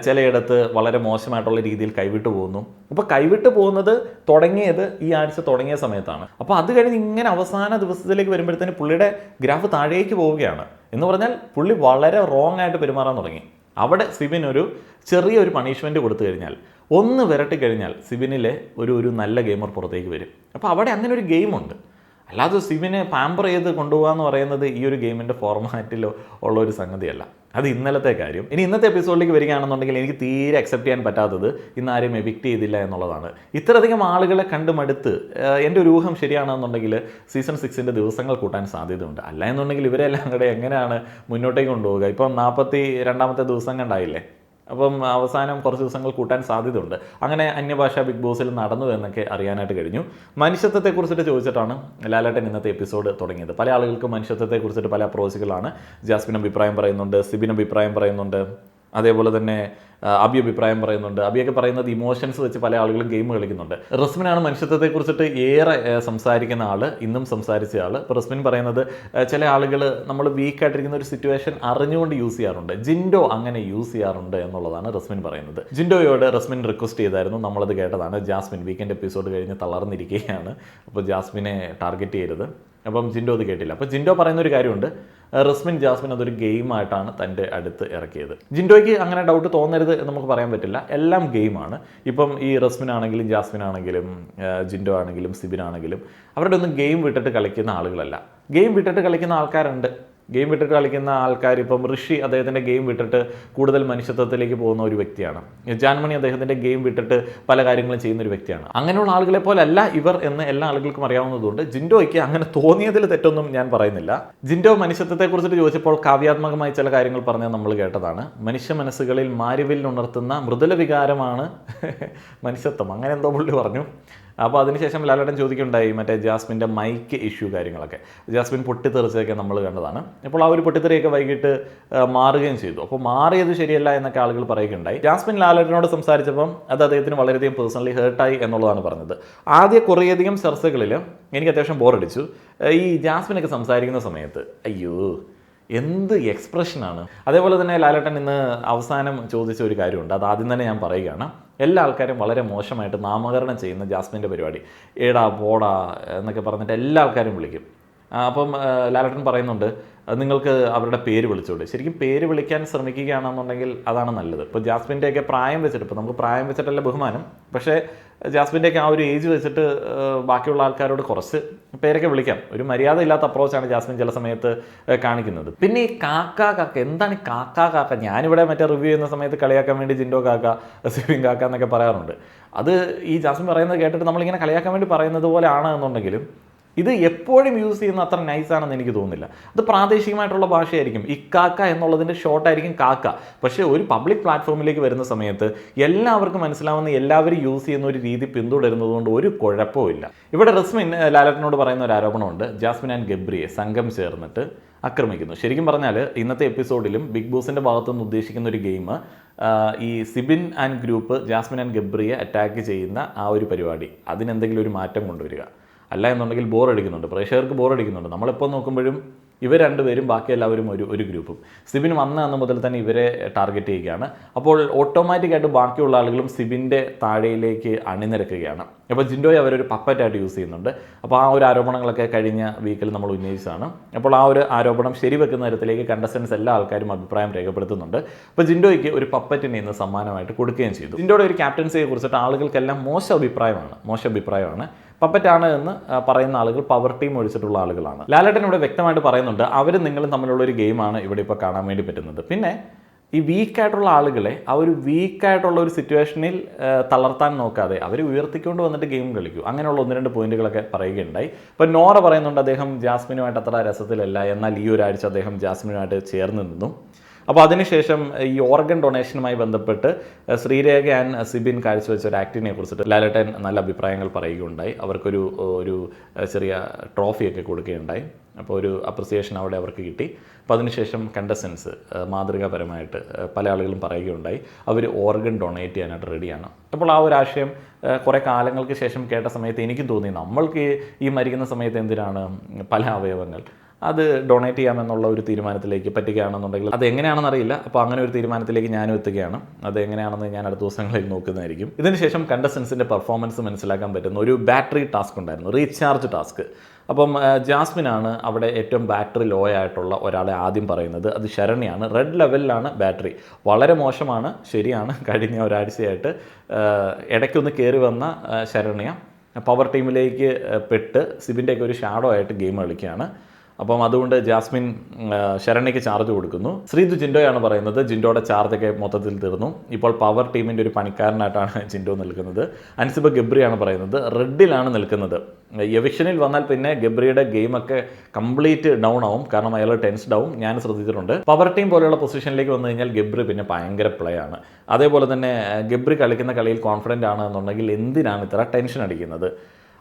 ചിലയിടത്ത് വളരെ മോശമായിട്ടുള്ള രീതിയിൽ കൈവിട്ടു പോകുന്നു. അപ്പോൾ കൈവിട്ടു പോകുന്നത് തുടങ്ങിയത് ഈ ആഴ്ച തുടങ്ങിയ സമയത്താണ്. അപ്പോൾ അത് കഴിഞ്ഞ് ഇങ്ങനെ അവസാന ദിവസത്തിലേക്ക് വരുമ്പോഴത്തേന് പുള്ളിയുടെ ഗ്രാഫ് താഴേക്ക് പോവുകയാണ്. എന്ന് പറഞ്ഞാൽ പുള്ളി വളരെ റോങ് ആയിട്ട് പെരുമാറാൻ തുടങ്ങി. അവിടെ സിബിൻ ഒരു ചെറിയൊരു പണിഷ്മെൻറ്റ് കൊടുത്തു കഴിഞ്ഞാൽ, ഒന്ന് വിരട്ടി കഴിഞ്ഞാൽ സിബിനിലെ ഒരു നല്ല ഗെയിമർ പുറത്തേക്ക് വരും. അപ്പോൾ അവിടെ അങ്ങനെ ഒരു ഗെയിമുണ്ട്. അല്ലാതെ സിബിനെ പാമ്പർ ചെയ്ത് കൊണ്ടുപോകുക എന്ന് പറയുന്നത് ഈ ഒരു ഗെയിമിൻ്റെ ഫോർമാറ്റിലോ ഉള്ള ഒരു സംഗതിയല്ല. അത് ഇന്നലത്തെ കാര്യം. ഇനി ഇന്നത്തെ എപ്പിസോഡിലേക്ക് വരികയാണെന്നുണ്ടെങ്കിൽ എനിക്ക് തീരെ അക്സെപ്റ്റ് ചെയ്യാൻ പറ്റാത്തത് ഇന്ന് ആരെയും എവിക്റ്റ് ചെയ്തില്ല എന്നുള്ളതാണ്. ഇത്രയധികം ആളുകളെ കണ്ടുമടുത്ത് എൻ്റെ ഒരു ഊഹം ശരിയാണെന്നുണ്ടെങ്കിൽ സീസൺ 6 ദിവസങ്ങൾ കൂട്ടാൻ സാധ്യതയുണ്ട്. അല്ല എന്നുണ്ടെങ്കിൽ ഇവരെല്ലാം കൂടെ എങ്ങനെയാണ് മുന്നോട്ടേക്ക് കൊണ്ടുപോകുക? ഇപ്പം 42ാമത്തെ ദിവസം കണ്ടായില്ലേ. അപ്പം അവസാനം കുറച്ച് ദിവസങ്ങൾ കൂട്ടാൻ സാധ്യതയുണ്ട്. അങ്ങനെ അന്യഭാഷാ ബിഗ് ബോസിൽ നടന്നു എന്നൊക്കെ അറിയാനായിട്ട് കഴിഞ്ഞു. മനുഷ്യത്വത്തെക്കുറിച്ചിട്ട് ചോദിച്ചിട്ടാണ് ലാലേട്ടൻ ഇന്നത്തെ എപ്പിസോഡ് തുടങ്ങിയത്. പല ആളുകൾക്കും മനുഷ്യത്വത്തെക്കുറിച്ചിട്ട് പല അപ്രോച്ചുകളാണ്. ജാസ്മിൻ അഭിപ്രായം പറയുന്നുണ്ട്, സിബിൻ അഭിപ്രായം പറയുന്നുണ്ട്, അതേപോലെ തന്നെ അബി അഭിപ്രായം പറയുന്നുണ്ട്. അബിയൊക്കെ പറയുന്നത് ഇമോഷൻസ് വെച്ച് പല ആളുകളും ഗെയിം കളിക്കുന്നുണ്ട്. റസ്മിനാണ് മനുഷ്യത്വത്തെക്കുറിച്ചിട്ട് ഏറെ സംസാരിക്കുന്ന ആൾ, ഇന്നും സംസാരിച്ച ആൾ. ഇപ്പോൾ റസ്മിൻ പറയുന്നത് ചില ആളുകൾ നമ്മൾ വീക്കായിട്ടിരിക്കുന്ന ഒരു സിറ്റുവേഷൻ അറിഞ്ഞുകൊണ്ട് യൂസ് ചെയ്യാറുണ്ട്, ജിൻഡോ അങ്ങനെ യൂസ് ചെയ്യാറുണ്ട് എന്നുള്ളതാണ് റസ്മിൻ പറയുന്നത്. ജിൻഡോയോട് റസ്മിൻ റിക്വസ്റ്റ് ചെയ്തായിരുന്നു, നമ്മളത് കേട്ടതാണ്. ജാസ്മിൻ വീക്കെൻഡ് എപ്പിസോഡ് കഴിഞ്ഞ് തളർന്നിരിക്കുകയാണ്, അപ്പോൾ ജാസ്മിനെ ടാർഗറ്റ് ചെയ്യരുത്. അപ്പം ജിൻഡോ അത് കേട്ടില്ല. അപ്പോൾ ജിൻഡോ പറയുന്നൊരു കാര്യമുണ്ട്, റസ്മിൻ ജാസ്മിൻ അതൊരു ഗെയിമായിട്ടാണ് തൻ്റെ അടുത്ത് ഇറക്കിയത്. ജിൻഡോയ്ക്ക് അങ്ങനെ ഡൗട്ട് തോന്നരുത് എന്ന് നമുക്ക് പറയാൻ പറ്റില്ല. എല്ലാം ഗെയിമാണ്. ഇപ്പം ഈ റസ്മിൻ ആണെങ്കിലും ജാസ്മിൻ ആണെങ്കിലും ജിൻഡോ ആണെങ്കിലും സിബിൻ ആണെങ്കിലും അവരുടെ ഒന്നും ഗെയിം വിട്ടിട്ട് കളിക്കുന്ന ആളുകളല്ല. ഗെയിം വിട്ടിട്ട് കളിക്കുന്ന ആൾക്കാരുണ്ട്. ഗെയിം വിട്ടിട്ട് കളിക്കുന്ന ആൾക്കാർ, ഇപ്പം ഋഷി അദ്ദേഹത്തിൻ്റെ ഗെയിം വിട്ടിട്ട് കൂടുതൽ മനുഷ്യത്വത്തിലേക്ക് പോകുന്ന ഒരു വ്യക്തിയാണ്. ജാൻമണി അദ്ദേഹത്തിൻ്റെ ഗെയിം വിട്ടിട്ട് പല കാര്യങ്ങളും ചെയ്യുന്ന ഒരു വ്യക്തിയാണ്. അങ്ങനെയുള്ള ആളുകളെ പോലെ അല്ല ഇവർ എന്ന് എല്ലാ ആളുകൾക്കും അറിയാവുന്നതുകൊണ്ട് ജിൻഡോയ്ക്ക് അങ്ങനെ തോന്നിയതിൽ തെറ്റൊന്നും ഞാൻ പറയുന്നില്ല. ജിൻഡോ മനുഷ്യത്വത്തെക്കുറിച്ചിട്ട് ചോദിച്ചപ്പോൾ കാവ്യാത്മകമായി ചില കാര്യങ്ങൾ പറഞ്ഞത് നമ്മൾ കേട്ടതാണ്. മനുഷ്യ മനസ്സുകളിൽ മാരിവിൽ ഉണർത്തുന്ന മൃദുല വികാരമാണ് മനുഷ്യത്വം, അങ്ങനെ എന്തോ പുള്ളി പറഞ്ഞു. അപ്പോൾ അതിനുശേഷം ലാലേട്ടൻ ചോദിക്കുകയുണ്ടായി മറ്റേ ജാസ്മിൻ്റെ മൈക്ക് ഇഷ്യൂ കാര്യങ്ങളൊക്കെ. ജാസ്മിൻ പൊട്ടിത്തെറിച്ചതൊക്കെ നമ്മൾ കണ്ടതാണ്. അപ്പോൾ ആ ഒരു പൊട്ടിത്തെറിയൊക്കെ വൈകിട്ട് മാറുകയും ചെയ്തു. അപ്പോൾ മാറിയത് ശരിയല്ല എന്നൊക്കെ ആളുകൾ പറയുകയുണ്ടായി. ജാസ്മിൻ ലാലേട്ടനോട് സംസാരിച്ചപ്പം അത് അദ്ദേഹത്തിന് വളരെയധികം പേഴ്സണലി ഹേർട്ടായി എന്നുള്ളതാണ് പറഞ്ഞത്. ആദ്യ കുറേയധികം ചർച്ചകളിൽ എനിക്ക് അത്യാവശ്യം ബോറടിച്ചു. ഈ ജാസ്മിനൊക്കെ സംസാരിക്കുന്ന സമയത്ത് അയ്യോ എന്ത് എക്സ്പ്രഷനാണ്. അതേപോലെ തന്നെ ലാലേട്ടൻ ഇന്ന് അവസാനം ചോദിച്ച ഒരു കാര്യമുണ്ട്, അത് ആദ്യം തന്നെ ഞാൻ പറയുകയാണ്. എല്ലാ ആൾക്കാരും വളരെ മോശമായിട്ട് നാമകരണം ചെയ്യുന്ന ജാസ്മിൻ്റെ പരിപാടി, ഏടാ പോടാ എന്നൊക്കെ പറഞ്ഞിട്ട് എല്ലാ ആൾക്കാരും വിളിക്കും. അപ്പം ലാലേട്ടൻ പറയുന്നുണ്ട് നിങ്ങൾക്ക് അവരുടെ പേര് വിളിച്ചോളൂ. ശരിക്കും പേര് വിളിക്കാൻ ശ്രമിക്കുകയാണെന്നുണ്ടെങ്കിൽ അതാണ് നല്ലത്. ഇപ്പോൾ ജാസ്മിൻ്റെയൊക്കെ പ്രായം വെച്ചിട്ട്, ഇപ്പോൾ നമുക്ക് പ്രായം വെച്ചിട്ടല്ല ബഹുമാനം, പക്ഷേ ജാസ്മിൻ്റെയൊക്കെ ആ ഒരു ഏജ് വെച്ചിട്ട് ബാക്കിയുള്ള ആൾക്കാരോട് കുറച്ച് പേരൊക്കെ വിളിക്കാം. ഒരു മര്യാദ ഇല്ലാത്ത അപ്രോച്ചാണ് ജാസ്മിൻ ചില സമയത്ത് കാണിക്കുന്നത്. പിന്നെ ഈ കാക്ക എന്താണ് ഈ കാക്ക? ഞാനിവിടെ മറ്റേ റിവ്യൂ ചെയ്യുന്ന സമയത്ത് കളിയാക്കാൻ വേണ്ടി ജിൻഡോ കാക്ക, സിബിൻ കാക്ക എന്നൊക്കെ പറയാറുണ്ട്. അത് ഈ ജാസ്മിൻ പറയുന്നത് കേട്ടിട്ട് നമ്മളിങ്ങനെ കളിയാക്കാൻ വേണ്ടി പറയുന്നത് പോലെ ആണ് എന്നുണ്ടെങ്കിലും ഇത് എപ്പോഴും യൂസ് ചെയ്യുന്ന അത്ര നൈസാണെന്ന് എനിക്ക് തോന്നുന്നില്ല. അത് പ്രാദേശികമായിട്ടുള്ള ഭാഷയായിരിക്കും. ഇക്കാക്ക എന്നുള്ളതിൻ്റെ ഷോർട്ടായിരിക്കും കാക്ക. പക്ഷേ ഒരു പബ്ലിക് പ്ലാറ്റ്ഫോമിലേക്ക് വരുന്ന സമയത്ത് എല്ലാവർക്കും മനസ്സിലാവുന്ന, എല്ലാവരും യൂസ് ചെയ്യുന്ന ഒരു രീതി പിന്തുടരുന്നതുകൊണ്ട് ഒരു കുഴപ്പമില്ല. ഇവിടെ റസ്മിൻ ലാലേട്ടനോട് പറയുന്ന ഒരു ആരോപണമുണ്ട്, ജാസ്മിൻ ആൻഡ് ഗബ്രിയെ സംഘം ചേർന്നിട്ട് ആക്രമിക്കുന്നു. ശരിക്കും പറഞ്ഞാൽ ഇന്നത്തെ എപ്പിസോഡിലും ബിഗ് ബോസിൻ്റെ ഭാഗത്തുനിന്ന് ഉദ്ദേശിക്കുന്ന ഒരു ഗെയിം ഈ Sibin and group Jasmine and ഗബ്രിയെ അറ്റാക്ക് ചെയ്യുന്ന ആ ഒരു പരിപാടി, അതിനെന്തെങ്കിലും ഒരു മാറ്റം കൊണ്ടുവരിക. അല്ല എന്നുണ്ടെങ്കിൽ ബോറടിക്കുന്നുണ്ട്, പ്രേക്ഷകർക്ക് ബോറടിക്കുന്നുണ്ട്. നമ്മളിപ്പോൾ നോക്കുമ്പോഴും ഇവർ രണ്ടുപേരും ബാക്കി എല്ലാവരും ഒരു ഗ്രൂപ്പും. സിബിൻ വന്ന അന്ന് മുതൽ തന്നെ ഇവരെ ടാർഗറ്റ് ചെയ്യുകയാണ്. അപ്പോൾ ഓട്ടോമാറ്റിക്കായിട്ട് ബാക്കിയുള്ള ആളുകളും സിബിൻ്റെ താഴെയിലേക്ക് അണിനിരക്കുകയാണ്. അപ്പോൾ ജിൻഡോയെ അവരൊരു പപ്പറ്റായിട്ട് യൂസ് ചെയ്യുന്നുണ്ട്. അപ്പോൾ ആ ഒരു ആരോപണങ്ങളൊക്കെ കഴിഞ്ഞ വീക്കിൽ നമ്മൾ ഉന്നയിച്ചതാണ്. അപ്പോൾ ആ ഒരു ആരോപണം ശരിവെക്കുന്ന തരത്തിലേക്ക് കണ്ടസ്റ്റൻസ് എല്ലാ ആൾക്കാരും അഭിപ്രായം രേഖപ്പെടുത്തുന്നുണ്ട്. അപ്പോൾ ജിൻഡോയ്ക്ക് ഒരു പപ്പറ്റിനെ ഇന്ന് സമ്മാനമായിട്ട് കൊടുക്കുകയും ചെയ്തു. ജിൻഡോയുടെ ഒരു ക്യാപ്റ്റൻസിയെ കുറിച്ചിട്ട് ആളുകൾക്കെല്ലാം മോശം അഭിപ്രായമാണ്. പപ്പറ്റാണ് എന്ന് പറയുന്ന ആളുകൾ പവർ ടീം ഒഴിച്ചിട്ടുള്ള ആളുകളാണ്. ലാലേട്ടൻ ഇവിടെ വ്യക്തമായിട്ട് പറയുന്നുണ്ട്, അവരും നിങ്ങളും തമ്മിലുള്ള ഒരു ഗെയിമാണ് ഇവിടെ ഇപ്പോൾ കാണാൻ വേണ്ടി പറ്റുന്നത്. പിന്നെ ഈ വീക്കായിട്ടുള്ള ആളുകളെ ആ ഒരു വീക്കായിട്ടുള്ള ഒരു സിറ്റുവേഷനിൽ തളർത്താൻ നോക്കാതെ അവർ ഉയർത്തിക്കൊണ്ട് വന്നിട്ട് ഗെയിം കളിക്കൂ. അങ്ങനെയുള്ള 1-2 പോയിന്റുകളൊക്കെ പറയുകയുണ്ടായി. ഇപ്പോൾ നോറ പറയുന്നുണ്ട് അദ്ദേഹം ജാസ്മിനുമായിട്ട് അത്ര രസത്തിലല്ല, എന്നാൽ ഈ ഒരാഴ്ച അദ്ദേഹം ജാസ്മിനുമായിട്ട് ചേർന്ന് നിന്നു. അപ്പോൾ അതിനുശേഷം ഈ ഓർഗൻ ഡൊണേഷനുമായി ബന്ധപ്പെട്ട് ശ്രീരേഖ ആൻഡ് സിബിൻ കാഴ്ചവെച്ച ഒരു ആക്ടിനെ കുറിച്ചിട്ട് ലാലേട്ടൻ നല്ല അഭിപ്രായങ്ങൾ പറയുകയുണ്ടായി. അവർക്കൊരു ചെറിയ ട്രോഫിയൊക്കെ കൊടുക്കുകയുണ്ടായി. അപ്പോൾ ഒരു അപ്രിസിയേഷൻ അവിടെ അവർക്ക് കിട്ടി. അപ്പോൾ അതിനുശേഷം കണ്ടസ്റ്റൻസ് മാതൃകാപരമായിട്ട് പല ആളുകളും പറയുകയുണ്ടായി, അവർ ഓർഗൻ ഡൊണേറ്റ് ചെയ്യാനായിട്ട് റെഡിയാണ്. അപ്പോൾ ആ ഒരു ആശയം കുറേ കാലങ്ങൾക്ക് ശേഷം കേട്ട സമയത്ത് എനിക്കും തോന്നി, നമ്മൾക്ക് ഈ മരിക്കുന്ന സമയത്ത് എന്തിനാണ് പല അവയവങ്ങൾ, അത് ഡൊണേറ്റ് ചെയ്യാമെന്നുള്ള ഒരു തീരുമാനത്തിലേക്ക് പറ്റുകയാണെന്നുണ്ടെങ്കിൽ അത് എങ്ങനെയാണെന്ന് അറിയില്ല. അപ്പോൾ അങ്ങനെ ഒരു തീരുമാനത്തിലേക്ക് ഞാനും എത്തുകയാണ്. അത് എങ്ങനെയാണെന്ന് ഞാൻ അടുത്ത ദിവസങ്ങളിൽ നോക്കുന്നതായിരിക്കും. ഇതിനുശേഷം കണ്ടസ്റ്റൻസിൻ്റെ പെർഫോമൻസ് മനസ്സിലാക്കാൻ പറ്റുന്ന ഒരു ബാറ്ററി ടാസ്ക് ഉണ്ടായിരുന്നു, റീചാർജ് ടാസ്ക്. അപ്പം ജാസ്മിനാണ് അവിടെ ഏറ്റവും ബാറ്ററി ലോ ആയിട്ടുള്ള ഒരാളെ ആദ്യം പറയുന്നത്. അത് ശരണ്യാണ്. റെഡ് ലെവലിലാണ് ബാറ്ററി, വളരെ മോശമാണ്, ശരിയാണ്. കഴിഞ്ഞ ഒരാഴ്ചയായിട്ട് ഇടയ്ക്കൊന്ന് കയറി വന്ന ശരണ്യ പവർ ടീമിലേക്ക് പെട്ട് സിബിൻ്റെയൊക്കെ ഒരു ഷാഡോ ആയിട്ട് ഗെയിം കളിക്കുകയാണ്. അപ്പം അതുകൊണ്ട് ജാസ്മിൻ ശരണ്യയ്ക്ക് ചാർജ് കൊടുക്കുന്നു. ശ്രീതു ജിൻഡോയാണ് പറയുന്നത്, ജിൻഡോയുടെ ചാർജൊക്കെ മൊത്തത്തിൽ തീർന്നു, ഇപ്പോൾ പവർ ടീമിൻ്റെ ഒരു പണിക്കാരനായിട്ടാണ് ജിൻഡോ നിൽക്കുന്നത്. അൻസിബ ഗബ്രിയാണ് പറയുന്നത്, റെഡിലാണ് നിൽക്കുന്നത്. എവിക്ഷനിൽ വന്നാൽ പിന്നെ ഗബ്രിയുടെ ഗെയിമൊക്കെ കംപ്ലീറ്റ് ഡൗൺ ആവും, കാരണം അയാൾ ടെൻസ്ഡ് ആവും. ഞാൻ ശ്രദ്ധിച്ചിട്ടുണ്ട്. പവർ ടീം പോലെയുള്ള പൊസിഷനിലേക്ക് വന്നു കഴിഞ്ഞാൽ ഗബ്രി പിന്നെ ഭയങ്കര പ്ലേ ആണ്. അതേപോലെ തന്നെ ഗബ്രി കളിക്കുന്ന കളിയിൽ കോൺഫിഡൻ്റ് ആണ് എന്നുണ്ടെങ്കിൽ എന്തിനാണ് ഇത്ര ടെൻഷൻ അടിക്കുന്നത്?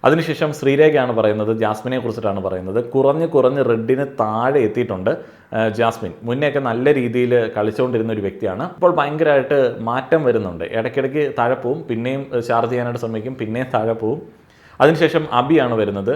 അതിനുശേഷം ശ്രീരേഖയാണ് പറയുന്നത്, ജാസ്മിനെ കുറിച്ചിട്ടാണ് പറയുന്നത്, കുറഞ്ഞ് റെഡിന് താഴെ എത്തിയിട്ടുണ്ട് ജാസ്മിൻ. മുന്നെയൊക്കെ നല്ല രീതിയിൽ കളിച്ചുകൊണ്ടിരുന്ന ഒരു വ്യക്തിയാണ്, ഇപ്പോൾ ഭയങ്കരമായിട്ട് മാറ്റം വരുന്നുണ്ട്. ഇടയ്ക്കിടയ്ക്ക് താഴെ പോവും, പിന്നെയും ചാർജ് ചെയ്യാനായിട്ട് ശ്രമിക്കും, പിന്നെയും താഴെ പോവും. അതിനുശേഷം അബിയാണ് വരുന്നത്,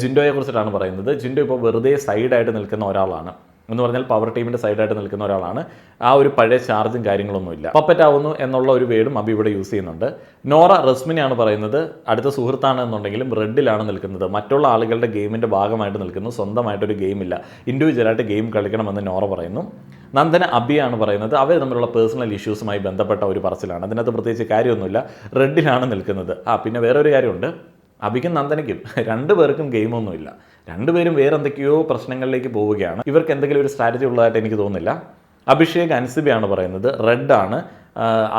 ജിൻഡോയെ കുറിച്ചിട്ടാണ് പറയുന്നത്. ജിൻഡോ ഇപ്പോൾ വെറുതെ സൈഡായിട്ട് നിൽക്കുന്ന ഒരാളാണ് എന്ന് പറഞ്ഞാൽ പവർ ടീമിൻ്റെ സൈഡായിട്ട് നിൽക്കുന്ന ഒരാളാണ്. ആ ഒരു പഴയ ചാർജും കാര്യങ്ങളൊന്നുമില്ല. പപ്പറ്റാവുന്നു എന്നുള്ള ഒരു വേർഡും അബി ഇവിടെ യൂസ് ചെയ്യുന്നുണ്ട്. നോറ റസ്മിനെയാണ് പറയുന്നത്, അടുത്ത സുഹൃത്താണ് എന്നുണ്ടെങ്കിലും റെഡിലാണ് നിൽക്കുന്നത്, മറ്റുള്ള ആളുകളുടെ ഗെയിമിൻ്റെ ഭാഗമായിട്ട് നിൽക്കുന്നു, സ്വന്തമായിട്ടൊരു ഗെയിമില്ല, ഇൻഡിവിജ്വലായിട്ട് ഗെയിം കളിക്കണമെന്ന് നോറ പറയുന്നു. നന്ദന അബിയാണ് പറയുന്നത്, അവർ തമ്മിലുള്ള പേഴ്സണൽ ഇഷ്യൂസുമായി ബന്ധപ്പെട്ട ഒരു പറച്ചിലാണ്, അതിനകത്ത് പ്രത്യേകിച്ച് കാര്യമൊന്നുമില്ല, റെഡിലാണ് നിൽക്കുന്നത്. പിന്നെ വേറൊരു കാര്യമുണ്ട്, അബിക്കും നന്ദനയ്ക്കും രണ്ടുപേർക്കും ഗെയിമൊന്നുമില്ല, രണ്ടുപേരും വേറെ എന്തൊക്കെയോ പ്രശ്നങ്ങളിലേക്ക് പോവുകയാണ്. ഇവർക്ക് എന്തെങ്കിലും ഒരു സ്ട്രാറ്റജി ഉള്ളതായിട്ട് എനിക്ക് തോന്നുന്നില്ല. അഭിഷേക് അൻസിബയാണ് പറയുന്നത്, റെഡാണ്,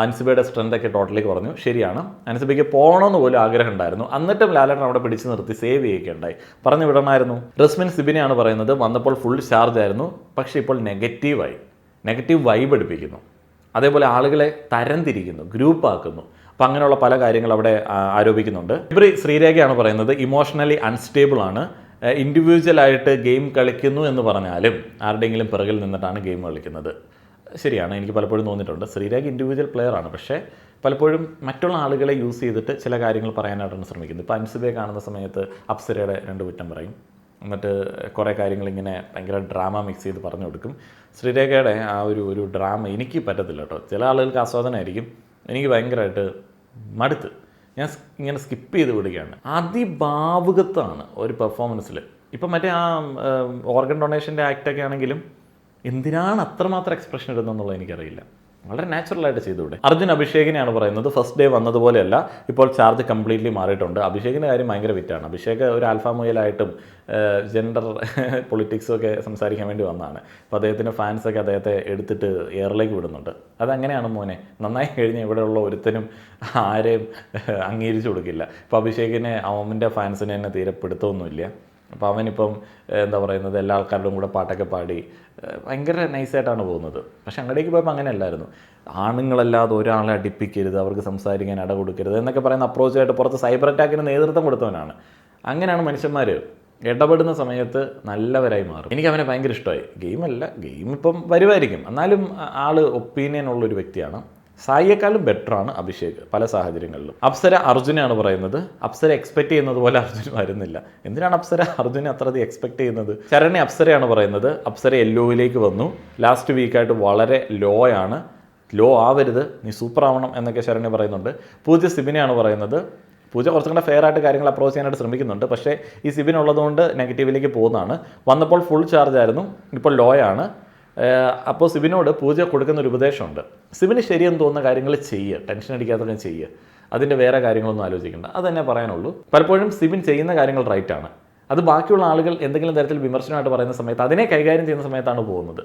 അൻസിബയുടെ സ്ട്രെങ്ത് ഒക്കെ ടോട്ടലി കുറഞ്ഞു. ശരിയാണ്, അൻസിബയ്ക്ക് പോകണമെന്ന് പോലും ആഗ്രഹം ഉണ്ടായിരുന്നു, എന്നിട്ടും ലാലേട്ടൻ അവിടെ പിടിച്ചു നിർത്തി സേവ് ചെയ്യുകയൊക്കെ ഉണ്ടായി, പറഞ്ഞു വിടണമായിരുന്നു. റസ്മിൻ സിബിനെയാണ് പറയുന്നത്, വന്നപ്പോൾ ഫുൾ ചാർജ് ആയിരുന്നു, പക്ഷേ ഇപ്പോൾ നെഗറ്റീവ് വൈബ് എടുപ്പിക്കുന്നു, അതേപോലെ ആളുകളെ തരംതിരിക്കുന്നു, ഗ്രൂപ്പാക്കുന്നു. അപ്പം അങ്ങനെയുള്ള പല കാര്യങ്ങൾ അവിടെ ആരോപിക്കുന്നുണ്ട്. ഇവർ ശ്രീരേഖയാണ് പറയുന്നത്, ഇമോഷണലി അൺസ്റ്റേബിൾ ആണ്, ഇൻഡിവിജ്വലായിട്ട് ഗെയിം കളിക്കുന്നു എന്ന് പറഞ്ഞാലും ആരുടെയെങ്കിലും പിറകിൽ നിന്നിട്ടാണ് ഗെയിം കളിക്കുന്നത്. ശരിയാണ്, എനിക്ക് പലപ്പോഴും തോന്നിയിട്ടുണ്ട്. ശ്രീരേഖ ഇൻഡിവിജ്വൽ പ്ലെയറാണ്, പക്ഷേ പലപ്പോഴും മറ്റുള്ള ആളുകളെ യൂസ് ചെയ്തിട്ട് ചില കാര്യങ്ങൾ പറയാനായിട്ടാണ് ശ്രമിക്കുന്നത്. ഇപ്പോൾ അൻസിബയെ കാണുന്ന സമയത്ത് അപ്സരയുടെ 2 കുറ്റം പറയും, എന്നിട്ട് കുറേ കാര്യങ്ങൾ ഇങ്ങനെ ഭയങ്കര ഡ്രാമ മിക്സ് ചെയ്ത് പറഞ്ഞു കൊടുക്കും. ശ്രീരേഖയുടെ ആ ഒരു ഡ്രാമ എനിക്ക് പറ്റത്തില്ല കേട്ടോ. ചില ആളുകൾക്ക് ആസ്വാദനമായിരിക്കും, എനിക്ക് ഭയങ്കരമായിട്ട് മടുത്ത് ഞാൻ ഇങ്ങനെ സ്കിപ്പ് ചെയ്ത് വിടുകയാണ്. അതിഭാവുകത്വമാണ് ഒരു പെർഫോമൻസിൽ. ഇപ്പം മറ്റേ ആ ഓർഗൻ ഡൊണേഷൻ്റെ ആക്റ്റൊക്കെ ആണെങ്കിലും എന്തിനാണ് അത്രമാത്രം എക്സ്പ്രഷൻ ഇടുന്നതെന്നുള്ളത് എനിക്കറിയില്ല. വളരെ നാച്ചുറലായിട്ട് ചെയ്തുകൂടെ? അർജുൻ അഭിഷേകിനെയാണ് പറയുന്നത് ഫസ്റ്റ് ഡേ വന്നതുപോലെയല്ല, ഇപ്പോൾ ചാർജ് കംപ്ലീറ്റ്ലി മാറിയിട്ടുണ്ട്. അഭിഷേകിൻ്റെ കാര്യം ഭയങ്കര വിറ്റാണ്. അഭിഷേക് ഒരു ആൽഫ മുയലായിട്ടും ജെൻഡർ പൊളിറ്റിക്സും ഒക്കെ സംസാരിക്കാൻ വേണ്ടി വന്നതാണ്. അപ്പോൾ അദ്ദേഹത്തിൻ്റെ ഫാൻസൊക്കെ അദ്ദേഹത്തെ എടുത്തിട്ട് എയറിലേക്ക് വിടുന്നുണ്ട്. അതങ്ങനെയാണ് മോനെ, നന്നായി കഴിഞ്ഞ് ഇവിടെയുള്ള ഒരുത്തനും ആരെയും അംഗീകരിച്ചു കൊടുക്കില്ല. ഇപ്പോൾ അഭിഷേകിനെ അവൻ്റെ ഫാൻസിനെ തന്നെ തീരെ പിടുത്തമൊന്നുമില്ല. അപ്പോൾ അവനിപ്പം എന്താ പറയുന്നത്, എല്ലാ ആൾക്കാരുടെയും കൂടെ പാട്ടൊക്കെ പാടി ഭയങ്കര നൈസായിട്ടാണ് പോകുന്നത്. പക്ഷെ അങ്ങടേക്ക് പോയപ്പോൾ അങ്ങനെയല്ലായിരുന്നു. ആണുങ്ങളല്ലാതെ ഒരാളെ അടിപ്പിക്കരുത്, അവർക്ക് സംസാരിക്കാൻ ഇട കൊടുക്കരുത് എന്നൊക്കെ പറയുന്ന അപ്രോച്ചായിട്ട് പുറത്ത് സൈബർ അറ്റാക്കിന് നേതൃത്വം കൊടുത്തവനാണ്. അങ്ങനെയാണ് മനുഷ്യന്മാർ ഇടപെടുന്ന സമയത്ത് നല്ലവരായി മാറും. എനിക്ക് അവനെ ഭയങ്കര ഇഷ്ടമായി. ഗെയിം ഇപ്പം വരുമായിരിക്കും, എന്നാലും ആൾ ഒപ്പീനിയൻ ഉള്ളൊരു വ്യക്തിയാണ്. സായിയേക്കാളും ബെറ്ററാണ് അഭിഷേക് പല സാഹചര്യങ്ങളിലും. അപ്സര അർജുനാണ് പറയുന്നത്. അപ്സര എക്സ്പെക്ട് ചെയ്യുന്നത് പോലെ അർജുൻ വരുന്നില്ല. എന്തിനാണ് അപ്സര അർജുനെ അത്രയധികം എക്സ്പെക്ട് ചെയ്യുന്നത്? ശരണ്യ അപ്സരയാണ് പറയുന്നത്. അപ്സര യെല്ലോയിലേക്ക് വന്നു. ലാസ്റ്റ് വീക്കായിട്ട് വളരെ ലോ ആണ്. ലോ ആവരുത്, നീ സൂപ്പർ ആവണം എന്നൊക്കെ ശരണ്യ പറയുന്നുണ്ട്. പൂജ സിബിനെയാണ് പറയുന്നത്. പൂജ കുറച്ചും കൂടെ ഫെയർ ആയിട്ട് കാര്യങ്ങൾ അപ്രോച്ച് ചെയ്യാനായിട്ട് ശ്രമിക്കുന്നുണ്ട്. പക്ഷേ ഈ സിബിൻ ഉള്ളതുകൊണ്ട് നെഗറ്റീവിലേക്ക് പോകുന്നതാണ്. വന്നപ്പോൾ ഫുൾ ചാർജ് ആയിരുന്നു, ഇപ്പോൾ ലോ ആണ്. അപ്പോൾ സിബിനോട് പൂജ കൊടുക്കുന്ന ഒരു ഉപദേശമുണ്ട്. സിബിന് ശരിയെന്ന് തോന്നുന്ന കാര്യങ്ങൾ ചെയ്യുക, ടെൻഷൻ അടിക്കാത്തവരും ചെയ്യുക, അതിൻ്റെ വേറെ കാര്യങ്ങളൊന്നും ആലോചിക്കേണ്ട, അത് തന്നെ പറയാനുള്ളൂ. പലപ്പോഴും സിബിൻ ചെയ്യുന്ന കാര്യങ്ങൾ റൈറ്റാണ്. അത് ബാക്കിയുള്ള ആളുകൾ എന്തെങ്കിലും തരത്തിൽ വിമർശനമായിട്ട് പറയുന്ന സമയത്ത് അതിനെ കൈകാര്യം ചെയ്യുന്ന സമയത്താണ് പോകുന്നത്.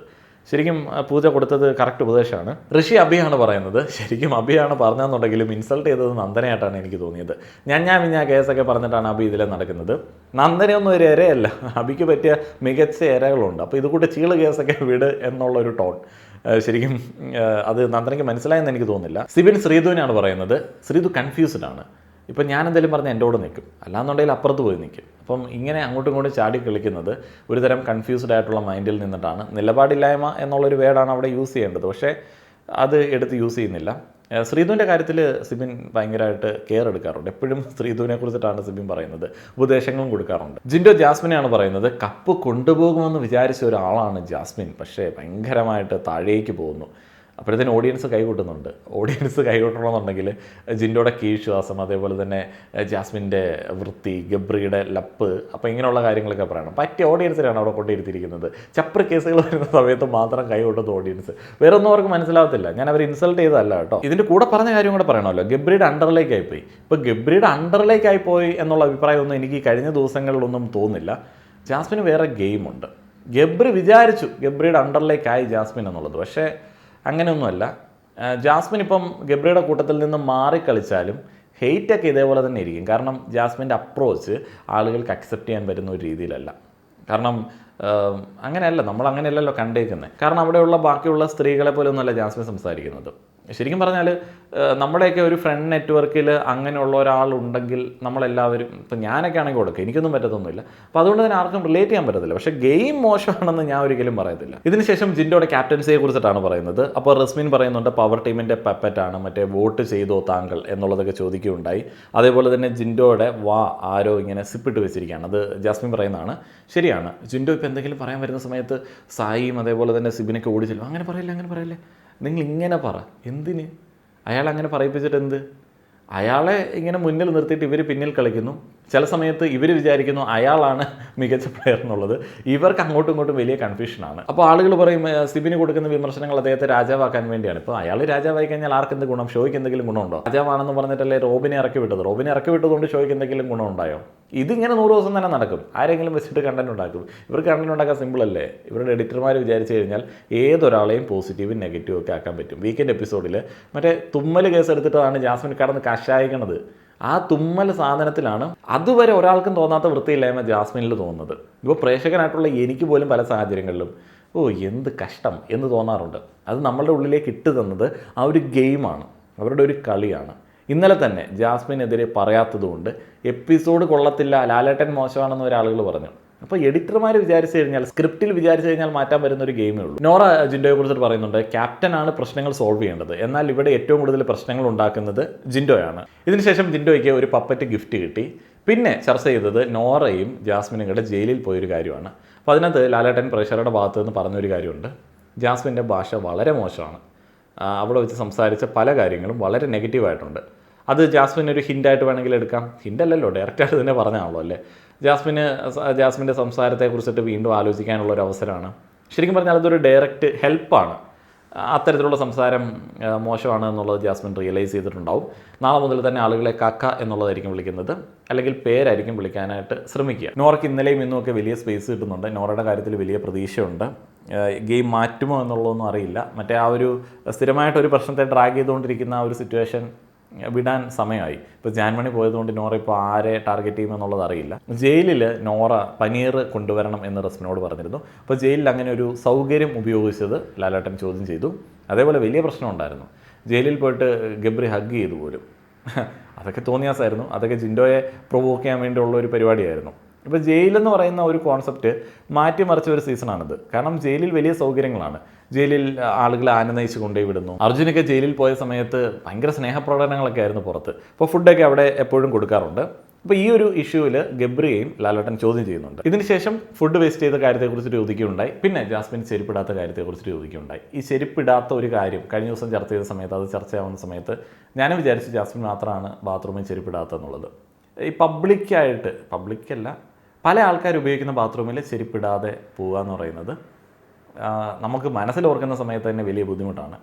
ശരിക്കും പൂജ കൊടുത്തത് കറക്റ്റ് ഉപദേശമാണ്. ഋഷി അഭിയാണ് പറയുന്നത്. ശരിക്കും അഭിയാണ് പറഞ്ഞതെന്നുണ്ടെങ്കിലും ഇൻസൾട്ട് ചെയ്തത് നന്ദനയായിട്ടാണ് എനിക്ക് തോന്നിയത്. ഞാൻ കേസൊക്കെ പറഞ്ഞിട്ടാണ് അഭി ഇതിൽ നടക്കുന്നത്. നന്ദനയൊന്നും ഒരു ഇരയല്ല, അഭിക്ക് പറ്റിയ മികച്ച ഇരകളുണ്ട്. അപ്പോൾ ഇതുകൂട്ട് ചീള് കേസൊക്കെ വിട് എന്നുള്ളൊരു ടോൺ ശരിക്കും അത് നന്ദനയ്ക്ക് മനസ്സിലായെന്ന് എനിക്ക് തോന്നുന്നില്ല. സിബിൻ ശ്രീധുവിനാണ് പറയുന്നത്. ശ്രീധു കൺഫ്യൂസ്ഡ് ആണ്. ഇപ്പം ഞാൻ എന്തെങ്കിലും പറഞ്ഞാൽ എൻ്റെ കൂടെ നിൽക്കും, അല്ലാന്നുണ്ടെങ്കിൽ അപ്പുറത്ത് പോയി നിൽക്കും. അപ്പം ഇങ്ങനെ അങ്ങോട്ടും ഇങ്ങോട്ടും ചാടി കളിക്കുന്നത് ഒരു തരം കൺഫ്യൂസ്ഡ് ആയിട്ടുള്ള മൈൻഡിൽ നിന്നിട്ടാണ്. നിലപാടില്ലായ്മ എന്നുള്ളൊരു വേർഡാണ് അവിടെ യൂസ് ചെയ്യേണ്ടത്, പക്ഷേ അത് എടുത്ത് യൂസ് ചെയ്യുന്നില്ല. ശ്രീധുവിൻ്റെ കാര്യത്തിൽ സിബിൻ ഭയങ്കരമായിട്ട് കെയർ എടുക്കാറുണ്ട്. എപ്പോഴും ശ്രീധുവിനെ കുറിച്ചിട്ടാണ് സിബിൻ പറയുന്നത്, ഉപദേശങ്ങളും കൊടുക്കാറുണ്ട്. ജിൻഡോ ജാസ്മിനെയാണ് പറയുന്നത്. കപ്പ് കൊണ്ടുപോകുമെന്ന് വിചാരിച്ച ഒരാളാണ് ജാസ്മിൻ, പക്ഷേ ഭയങ്കരമായിട്ട് താഴേക്ക് പോകുന്നു. അപ്പോഴത്തേന് ഓഡിയൻസ് കൈകൊട്ടുന്നുണ്ട്. ഓഡിയൻസ് കൈകൊട്ടണമെന്നുണ്ടെങ്കിൽ ജിൻഡോയുടെ കീഴ്ശ്വാസം, അതേപോലെ തന്നെ ജാസ്മിൻ്റെ വൃത്തി, ഗബ്രിയുടെ ലപ്പ്, അപ്പോൾ ഇങ്ങനെയുള്ള കാര്യങ്ങളൊക്കെ പറയണം. പറ്റിയ ഓഡിയൻസിനാണ് അവിടെ കൊണ്ടിരുത്തിയിരിക്കുന്നത്. ചപ്ര കേസുകൾ വരുന്ന സമയത്ത് മാത്രം കൈകൊട്ടുന്ന ഓഡിയൻസ്, വേറെ ഒന്നും അവർക്ക് മനസ്സിലാവത്തില്ല. ഞാൻ അവർ ഇൻസൾട്ട് ചെയ്തതല്ല കേട്ടോ. ഇതിൻ്റെ കൂടെ പറഞ്ഞ കാര്യം കൂടെ പറയണമല്ലോ, ഗബ്രിയുടെ അണ്ടറിലേക്കായിപ്പോയി. ഇപ്പോൾ ഗബ്രിയുടെ അണ്ടറിലേക്കായിപ്പോയി എന്നുള്ള അഭിപ്രായമൊന്നും എനിക്ക് കഴിഞ്ഞ ദിവസങ്ങളിലൊന്നും തോന്നുന്നില്ല. ജാസ്മിന് വേറെ ഗെയിമുണ്ട്. ഗബ്രി വിചാരിച്ചു ഗബ്രിയുടെ അണ്ടറിലേക്കായി ജാസ്മിൻ എന്നുള്ളത്, പക്ഷേ അങ്ങനെയൊന്നുമല്ല. ജാസ്മിൻ ഇപ്പം ഗബ്രിയുടെ കൂട്ടത്തിൽ നിന്ന് മാറിക്കളിച്ചാലും ഹെയ്റ്റൊക്കെ ഇതേപോലെ തന്നെ ഇരിക്കും. കാരണം ജാസ്മിൻ്റെ അപ്രോച്ച് ആളുകൾക്ക് അക്സെപ്റ്റ് ചെയ്യാൻ പറ്റുന്ന ഒരു രീതിയിലല്ല. കാരണം അങ്ങനെയല്ല, നമ്മൾ അങ്ങനെയല്ലല്ലോ കണ്ടേക്കുന്നത്. കാരണം അവിടെയുള്ള ബാക്കിയുള്ള സ്ത്രീകളെ പോലെ ഒന്നുമല്ല ജാസ്മിൻ സംസാരിക്കുന്നത്. ശരിക്കും പറഞ്ഞാൽ നമ്മുടെയൊക്കെ ഒരു ഫ്രണ്ട് നെറ്റ്വർക്കിൽ അങ്ങനെയുള്ള ഒരാളുണ്ടെങ്കിൽ നമ്മളെല്ലാവരും, ഇപ്പം ഞാനൊക്കെ ആണെങ്കിൽ കൊടുക്കുക, എനിക്കൊന്നും പറ്റത്തൊന്നുമില്ല. അപ്പോൾ അതുകൊണ്ട് തന്നെ ആർക്കും റിലേറ്റ് ചെയ്യാൻ പറ്റത്തില്ല. പക്ഷേ ഗെയിം മോശമാണെന്ന് ഞാൻ ഒരിക്കലും പറയത്തില്ല. ഇതിനുശേഷം ജിൻഡോയുടെ ക്യാപ്റ്റൻസിയെ കുറിച്ചിട്ടാണ് പറയുന്നത്. അപ്പോൾ റസ്മിൻ പറയുന്നുണ്ട് പവർ ടീമിൻ്റെ പപ്പറ്റാണ്, മറ്റേ വോട്ട് ചെയ്തോ താങ്കൾ എന്നുള്ളതൊക്കെ ചോദിക്കുകയുണ്ടായി. അതേപോലെ തന്നെ ജിൻഡോയുടെ ആരോ ഇങ്ങനെ സിപ്പിട്ട് വെച്ചിരിക്കുകയാണ്, അത് ജാസ്മിൻ പറയുന്നതാണ്. ശരിയാണ്, ജിൻഡോ ഇപ്പോൾ എന്തെങ്കിലും പറയാൻ വരുന്ന സമയത്ത് സായിയും അതേപോലെ തന്നെ സിബിനൊക്കെ ഓടിച്ചല്ലോ, അങ്ങനെ പറയല്ലേ, നിങ്ങൾ ഇങ്ങനെ പറ. എന്തിന് അയാളെ അങ്ങനെ പറയിപ്പിച്ചിട്ട് എന്ത്? അയാളെ ഇങ്ങനെ മുന്നിൽ നിർത്തിയിട്ട് ഇവർ പിന്നിൽ കളിക്കുന്നു. ചില സമയത്ത് ഇവർ വിചാരിക്കുന്നു അയാളാണ് മികച്ച പ്ലെയർ എന്നുള്ളത്. ഇവർക്ക് അങ്ങോട്ടും ഇങ്ങോട്ടും വലിയ കൺഫ്യൂഷനാണ്. അപ്പോൾ ആളുകൾ പറയും സിബിന് കൊടുക്കുന്ന വിമർശനങ്ങൾ അദ്ദേഹത്തെ രാജാവാക്കാൻ വേണ്ടിയാണ്. ഇപ്പോൾ അയാൾ രാജാവായി കഴിഞ്ഞാൽ ആർക്കെന്ത് ഗുണം? ഷോയ്ക്ക് എന്തെങ്കിലും ഗുണമുണ്ടോ? രാജാവാണെന്ന് പറഞ്ഞിട്ടല്ലേ റോബിനെ ഇറക്കി വിട്ടതുകൊണ്ട് ഷോയ്ക്ക് എന്തെങ്കിലും ഗുണമുണ്ടായോ? ഇതിങ്ങനെ 100 ദിവസം തന്നെ നടക്കും. ആരെങ്കിലും വെച്ചിട്ട് കണ്ടന്റ് ഉണ്ടാക്കും. ഇവർക്ക് കണ്ടന്റ് ഉണ്ടാക്കാൻ സിമ്പിളല്ലേ? ഇവരുടെ എഡിറ്റർമാർ വിചാരിച്ചു കഴിഞ്ഞാൽ ഏതൊരാളെയും പോസിറ്റീവും നെഗറ്റീവും ഒക്കെ ആക്കാൻ പറ്റും. വീക്കെൻഡ് എപ്പിസോഡിൽ മറ്റേ തുമ്മൽ കേസ് എടുത്തിട്ടാണ് ജാസ്മിൻ കടന്ന് കഷായിക്കണത്. ആ തുമ്മൽ സാധനത്തിലാണ് അതുവരെ ഒരാൾക്കും തോന്നാത്ത വൃത്തിയില്ലായ്മ ജാസ്മിനിൽ തോന്നുന്നത്. ഇപ്പോൾ പ്രേക്ഷകനായിട്ടുള്ള എനിക്ക് പോലും പല സാഹചര്യങ്ങളിലും എന്ത് കഷ്ടം എന്ന് തോന്നാറുണ്ട്. അത് നമ്മളുടെ ഉള്ളിലേക്ക് ഇട്ട് തന്നത് ആ ഒരു ഗെയിമാണ്, അവരുടെ ഒരു കളിയാണ്. ഇന്നലെ തന്നെ ജാസ്മിനെതിരെ പറയാത്തതുകൊണ്ട് എപ്പിസോഡ് കൊള്ളത്തില്ല, ലാലേട്ടൻ മോശമാണെന്ന് ഒരാളുകൾ പറഞ്ഞു. അപ്പോൾ എഡിറ്റർമാർ വിചാരിച്ചു കഴിഞ്ഞാൽ, സ്ക്രിപ്റ്റിൽ വിചാരിച്ചു കഴിഞ്ഞാൽ മാറ്റാൻ വരുന്ന ഒരു ഗെയിമേ ഉള്ളൂ. നോറ ജിൻഡോയെ കുറിച്ചിട്ട് പറയുന്നുണ്ട്, ക്യാപ്റ്റനാണ് പ്രശ്നങ്ങൾ സോൾവ് ചെയ്യേണ്ടത്, എന്നാൽ ഇവിടെ ഏറ്റവും കൂടുതൽ പ്രശ്നങ്ങൾ ഉണ്ടാക്കുന്നത് ജിൻഡോയാണ്. ഇതിനുശേഷം ജിൻഡോയ്ക്ക് ഒരു പപ്പറ്റ് ഗിഫ്റ്റ് കിട്ടി. പിന്നെ ചർച്ച ചെയ്തത് നോറയും ജാസ്മിനും കൂടെ ജയിലിൽ പോയൊരു കാര്യമാണ്. അപ്പോൾ അതിനകത്ത് ലാലേട്ടൻ പ്രേക്ഷകരുടെ ഭാഗത്ത് നിന്ന് പറഞ്ഞൊരു കാര്യമുണ്ട്, ജാസ്മിൻ്റെ ഭാഷ വളരെ മോശമാണ്, അവിടെ വെച്ച് സംസാരിച്ച പല കാര്യങ്ങളും വളരെ നെഗറ്റീവായിട്ടുണ്ട്. അത് ജാസ്മിൻ ഒരു ഹിൻ്റായിട്ട് വേണമെങ്കിൽ എടുക്കാം. ഹിൻ്റല്ലല്ലോ, ഡയറക്റ്റായിട്ട് തന്നെ പറഞ്ഞാണല്ലോ അല്ലേ. ജാസ്മിൻ്റെ സംസാരത്തെക്കുറിച്ചിട്ട് വീണ്ടും ആലോചിക്കാനുള്ളൊരു അവസരമാണ്. ശരിക്കും പറഞ്ഞാൽ അതൊരു ഡയറക്റ്റ് ഹെൽപ്പാണ്. അത്തരത്തിലുള്ള സംസാരം മോശമാണ് എന്നുള്ളത് ജാസ്മിൻ റിയലൈസ് ചെയ്തിട്ടുണ്ടാവും. നാളെ മുതൽ തന്നെ ആളുകളെ കാക്ക എന്നുള്ളതായിരിക്കും വിളിക്കുന്നത്, അല്ലെങ്കിൽ പേരായിരിക്കും വിളിക്കാനായിട്ട് ശ്രമിക്കുക. നോറയ്ക്ക് ഇന്നലെയും ഇന്നുമൊക്കെ വലിയ സ്പേസ് കിട്ടുന്നുണ്ട്. നോറയുടെ കാര്യത്തിൽ വലിയ പ്രതീക്ഷയുണ്ട്. ഗെയിം മാറ്റുമോ എന്നുള്ളതൊന്നും അറിയില്ല. മറ്റേ ആ ഒരു സ്ഥിരമായിട്ടൊരു പ്രശ്നത്തെ ഡ്രാഗ് ചെയ്തുകൊണ്ടിരിക്കുന്ന ആ ഒരു സിറ്റുവേഷൻ വിടാൻ സമയമായി. ഇപ്പോൾ ജാൻമണി പോയതുകൊണ്ട് നോറ ഇപ്പോൾ ആരെ ടാർഗറ്റ് ചെയ്യുമെന്നുള്ളത് അറിയില്ല. ജയിലിൽ നോറ പനീർ കൊണ്ടുവരണം എന്ന് റസ്മിനോട് പറഞ്ഞിരുന്നു. അപ്പോൾ ജയിലിൽ അങ്ങനെ ഒരു സൗകര്യം ഉപയോഗിച്ചത് ലാലേട്ടൻ ചോദ്യം ചെയ്തു. അതേപോലെ വലിയ പ്രശ്നം ഉണ്ടായിരുന്നു. ജയിലിൽ പോയിട്ട് ഗബ്രി ഹഗ് ചെയ്തു പോലും. അതൊക്കെ തോന്നിയാസായിരുന്നു. അതൊക്കെ ജിൻഡോയെ പ്രൊവോക്ക് ചെയ്യാൻ വേണ്ടിയുള്ള ഒരു പരിപാടിയായിരുന്നു. ഇപ്പോൾ ജയിലെന്ന് പറയുന്ന ഒരു കോൺസെപ്റ്റ് മാറ്റിമറിച്ച ഒരു സീസണാണിത്. കാരണം ജയിലിൽ വലിയ സൗകര്യങ്ങളാണ്. ജയിലിൽ ആളുകളെ ആനന്ദിച്ച് കൊണ്ടുപോയി വിടുന്നു. അർജുനൊക്കെ ജയിലിൽ പോയ സമയത്ത് ഭയങ്കര സ്നേഹപ്രകടനങ്ങളൊക്കെ ആയിരുന്നു പുറത്ത്. അപ്പോൾ ഫുഡൊക്കെ അവിടെ എപ്പോഴും കൊടുക്കാറുണ്ട്. അപ്പോൾ ഈ ഒരു ഇഷ്യൂവിൽ ഗബ്രിയെയും ലാലേട്ടൻ ചോദ്യം ചെയ്യുന്നുണ്ട്. ഇതിനുശേഷം ഫുഡ് വേസ്റ്റ് ചെയ്ത കാര്യത്തെക്കുറിച്ച് ചോദിക്കുകയുണ്ടായി. പിന്നെ ജാസ്മിൻ ചെരുപ്പിടാത്ത കാര്യത്തെക്കുറിച്ച് ചോദിക്കുകയുണ്ടായി. ഈ ചെരുപ്പിടാത്ത ഒരു കാര്യം കഴിഞ്ഞ ദിവസം ചർച്ച ചെയ്ത സമയത്ത്, അത് ചർച്ചയാവുന്ന സമയത്ത് ഞാനും വിചാരിച്ചു ജാസ്മിൻ മാത്രമാണ് ബാത്റൂമിൽ ചെരുപ്പിടാത്തതെന്നുള്ളത്. ഈ പബ്ലിക്കല്ല, പല ആൾക്കാർ ഉപയോഗിക്കുന്ന ബാത്റൂമിൽ ചെരുപ്പിടാതെ പോവുക എന്ന് പറയുന്നത് നമുക്ക് മനസ്സിലോർക്കുന്ന സമയത്ത് തന്നെ വലിയ ബുദ്ധിമുട്ടാണ്.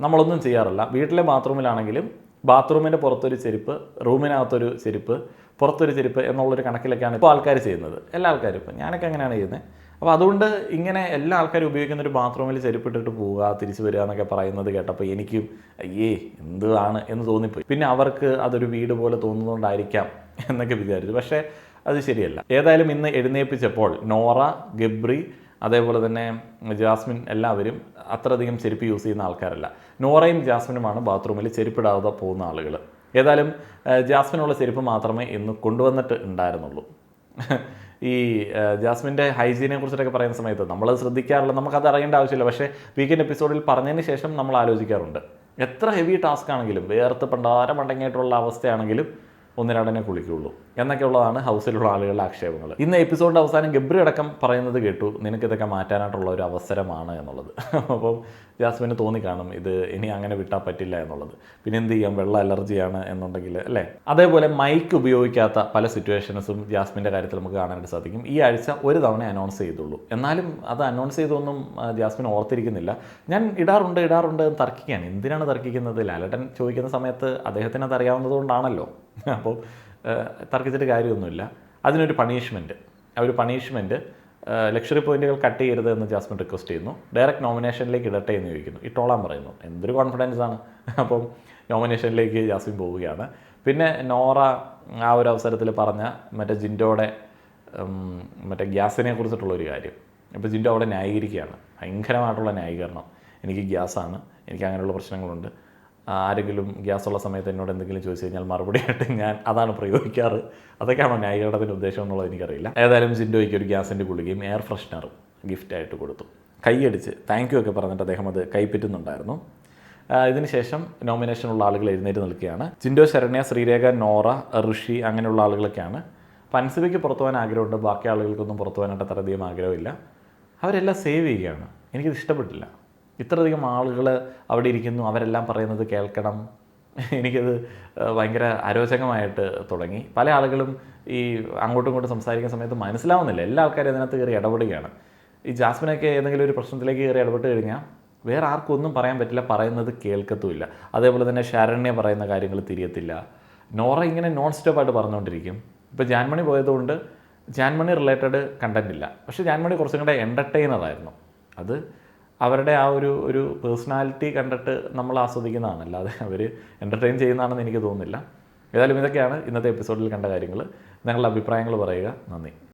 നമ്മളൊന്നും ചെയ്യാറില്ല. വീട്ടിലെ ബാത്റൂമിലാണെങ്കിലും ബാത്റൂമിൻ്റെ പുറത്തൊരു ചെരുപ്പ്, റൂമിനകത്തൊരു ചെരുപ്പ്, പുറത്തൊരു ചെരുപ്പ് എന്നുള്ളൊരു കണക്കിലൊക്കെയാണ് ഇപ്പോൾ ആൾക്കാർ ചെയ്യുന്നത്. എല്ലാ ആൾക്കാരും ഇപ്പം ഞാനൊക്കെ അങ്ങനെയാണ് ചെയ്യുന്നത്. അപ്പോൾ അതുകൊണ്ട് ഇങ്ങനെ എല്ലാ ആൾക്കാരും ഉപയോഗിക്കുന്ന ഒരു ബാത്റൂമിൽ ചെരുപ്പിട്ടിട്ട് പോവുക, തിരിച്ചു വരിക എന്നൊക്കെ പറയുന്നത് കേട്ടപ്പോൾ എനിക്കും എന്താണ് എന്ന് തോന്നിപ്പോയി. പിന്നെ അവർക്ക് അതൊരു വീട് പോലെ തോന്നുന്നതുകൊണ്ടായിരിക്കാം എന്നൊക്കെ വിചാരിച്ചു. പക്ഷേ അത് ശരിയല്ല. ഏതായാലും ഇന്ന് എഴുന്നേൽപ്പിച്ചപ്പോൾ നോറ, ഗബ്രി, അതേപോലെ തന്നെ ജാസ്മിൻ എല്ലാവരും അത്രയധികം ചെരുപ്പ് യൂസ് ചെയ്യുന്ന ആൾക്കാരല്ല. നോറയും ജാസ്മിനുമാണ് ബാത്റൂമിൽ ചെരുപ്പിടാതെ പോകുന്ന ആളുകൾ. ഏതായാലും ജാസ്മിനുള്ള ചെരുപ്പ് മാത്രമേ ഇന്ന് കൊണ്ടുവന്നിട്ട് ഉണ്ടായിരുന്നുള്ളൂ. ഈ ജാസ്മിൻ്റെ ഹൈജീനെ കുറിച്ചിട്ടൊക്കെ പറയുന്ന സമയത്ത് നമ്മളത് ശ്രദ്ധിക്കാറില്ല, നമുക്കത് അറിയേണ്ട ആവശ്യമില്ല. പക്ഷേ വീക്കെൻഡ് എപ്പിസോഡിൽ പറഞ്ഞതിന് ശേഷം നമ്മൾ ആലോചിക്കാറുണ്ട്. എത്ര ഹെവി ടാസ്ക് ആണെങ്കിലും, വേർത്ത് പണ്ടാരമടങ്ങിയിട്ടുള്ള അവസ്ഥയാണെങ്കിലും ഒന്നിരടനെ കുളിക്കുള്ളൂ എന്നൊക്കെയുള്ളതാണ് ഹൗസിലുള്ള ആളുകളുടെ ആക്ഷേപങ്ങൾ. ഇന്ന് എപ്പിസോഡിൻ്റെ അവസാനം ഗബ്രി അടക്കം പറയുന്നത് കേട്ടു, നിനക്കിതൊക്കെ മാറ്റാനായിട്ടുള്ള ഒരു അവസരമാണ് എന്നുള്ളത്. അപ്പം ജാസ്മിന് തോന്നിക്കാണും ഇത് ഇനി അങ്ങനെ വിട്ടാൽ പറ്റില്ല എന്നുള്ളത്. പിന്നെ എന്ത് ചെയ്യാം, വെള്ള അലർജിയാണ് എന്നുണ്ടെങ്കിൽ അല്ലേ. അതേപോലെ മൈക്ക് ഉപയോഗിക്കാത്ത പല സിറ്റുവേഷൻസും ജാസ്മിൻ്റെ കാര്യത്തിൽ നമുക്ക് കാണാനായിട്ട് സാധിക്കും. ഈ ആഴ്ച ഒരു തവണ അനൗൺസ് ചെയ്തുള്ളൂ. എന്നാലും അത് അനൗൺസ് ചെയ്തൊന്നും ജാസ്മിൻ ഓർത്തിരിക്കുന്നില്ല. ഞാൻ ഇടാറുണ്ട് എന്ന് തർക്കിക്കുകയാണ്. എന്തിനാണ് തർക്കിക്കുന്നത്? ലാലേട്ടൻ ചോദിക്കുന്ന സമയത്ത് അദ്ദേഹത്തിന് അത് അറിയാവുന്നതുകൊണ്ടാണല്ലോ. അപ്പോൾ തർക്കിച്ചിട്ട് കാര്യമൊന്നുമില്ല. അതിനൊരു പണിഷ്മെൻറ്റ്, ആ ഒരു പണിഷ്മെൻറ്റ് ലക്ഷറി പോയിന്റുകൾ കട്ട് ചെയ്യരുത് എന്ന് ജാസ്മിൻ റിക്വസ്റ്റ് ചെയ്യുന്നു. ഡയറക്റ്റ് നോമിനേഷനിലേക്ക് ഇടട്ടെ എന്ന് ചോദിക്കുന്നു. ഇട്ടോളാൻ പറയുന്നു. എന്തൊരു കോൺഫിഡൻസ് ആണ്. അപ്പം നോമിനേഷനിലേക്ക് ജാസ്മിൻ പോവുകയാണ്. പിന്നെ നോറ ആ ഒരു അവസരത്തിൽ പറഞ്ഞ മറ്റേ ജിൻഡോയുടെ മറ്റേ ഗ്യാസിനെ കുറിച്ചിട്ടുള്ളൊരു കാര്യം. ഇപ്പോൾ ജിൻഡോ അവിടെ ന്യായീകരിക്കുകയാണ്. ഭയങ്കരമായിട്ടുള്ള ന്യായീകരണം. എനിക്ക് ഗ്യാസാണ്, എനിക്ക് അങ്ങനെയുള്ള പ്രശ്നങ്ങളുണ്ട്, ആരെങ്കിലും ഗ്യാസുള്ള സമയത്ത് എന്നോട് എന്തെങ്കിലും ചോദിച്ചു കഴിഞ്ഞാൽ മറുപടിയായിട്ട് ഞാൻ അതാണ് പ്രയോഗിക്കാറ്. അതൊക്കെയാണോ ന്യായീകരണത്തിൻ്റെ ഉദ്ദേശം എന്നുള്ളത് എനിക്കറിയില്ല. ഏതായാലും ജിൻഡോയ്ക്ക് ഒരു ഗ്യാസിൻ്റെ ഗുളികയും എയർ ഫ്രഷ്നറും ഗിഫ്റ്റായിട്ട് കൊടുത്തു. കൈയടിച്ച് താങ്ക് യു ഒക്കെ പറഞ്ഞിട്ട് അദ്ദേഹം അത് കൈപ്പറ്റുന്നുണ്ടായിരുന്നു. ഇതിനുശേഷം നോമിനേഷനുള്ള ആളുകൾ എഴുന്നേറ്റ് നിൽക്കുകയാണ്. ജിൻഡോ, ശരണ്യ, ശ്രീരേഖ, നോറ, ഋഷി അങ്ങനെയുള്ള ആളുകളൊക്കെയാണ്. അപ്പോൾ അൻസിബയ്ക്ക് പുറത്തു പോകാൻ ആഗ്രഹമുണ്ട്. ബാക്കി ആളുകൾക്കൊന്നും പുറത്തു പോകാനായിട്ട് അത്രയധികം ആഗ്രഹമില്ല. അവരെല്ലാം സേവ് ചെയ്യുകയാണ്. എനിക്കിത് ഇഷ്ടപ്പെട്ടില്ല. ഇത്രയധികം ആളുകൾ അവിടെ ഇരിക്കുന്നു, അവരെല്ലാം പറയുന്നത് കേൾക്കണം. എനിക്കത് ഭയങ്കര അരോചകമായിട്ട് തുടങ്ങി. പല ആളുകളും ഈ അങ്ങോട്ടും ഇങ്ങോട്ടും സംസാരിക്കുന്ന സമയത്ത് മനസ്സിലാവുന്നില്ല. എല്ലാ ആൾക്കാരും അതിനകത്ത് കയറി ഇടപെടുകയാണ്. ഈ ജാസ്മിനൊക്കെ ഏതെങ്കിലും ഒരു പ്രശ്നത്തിലേക്ക് കയറി ഇടപെട്ട് കഴിഞ്ഞാൽ വേറെ ആർക്കും ഒന്നും പറയാൻ പറ്റില്ല, പറയുന്നത് കേൾക്കത്തുമില്ല. അതേപോലെ തന്നെ ശരണ്യ പറയുന്ന കാര്യങ്ങൾ തിരിയത്തില്ല. നോറ ഇങ്ങനെ നോൺ സ്റ്റോപ്പായിട്ട് പറഞ്ഞുകൊണ്ടിരിക്കും. ഇപ്പോൾ ജാൻമണി പോയതുകൊണ്ട് ജാൻമണി റിലേറ്റഡ് കണ്ടന്റ് ഇല്ല. പക്ഷേ ജാൻമണി കുറച്ചും കൂടെ എൻ്റർടൈനറായിരുന്നു. അത് അവരുടെ ആ ഒരു പേഴ്സണാലിറ്റി കണ്ടിട്ട് നമ്മൾ ആസ്വദിക്കുന്നതാണ്, അല്ലാതെ അവർ എൻ്റർടൈൻ ചെയ്യുന്നതാണെന്ന് എനിക്ക് തോന്നുന്നില്ല. ഏതായാലും ഇതൊക്കെയാണ് ഇന്നത്തെ എപ്പിസോഡിൽ കണ്ട കാര്യങ്ങൾ. നിങ്ങളുടെ അഭിപ്രായങ്ങൾ പറയുക. നന്ദി.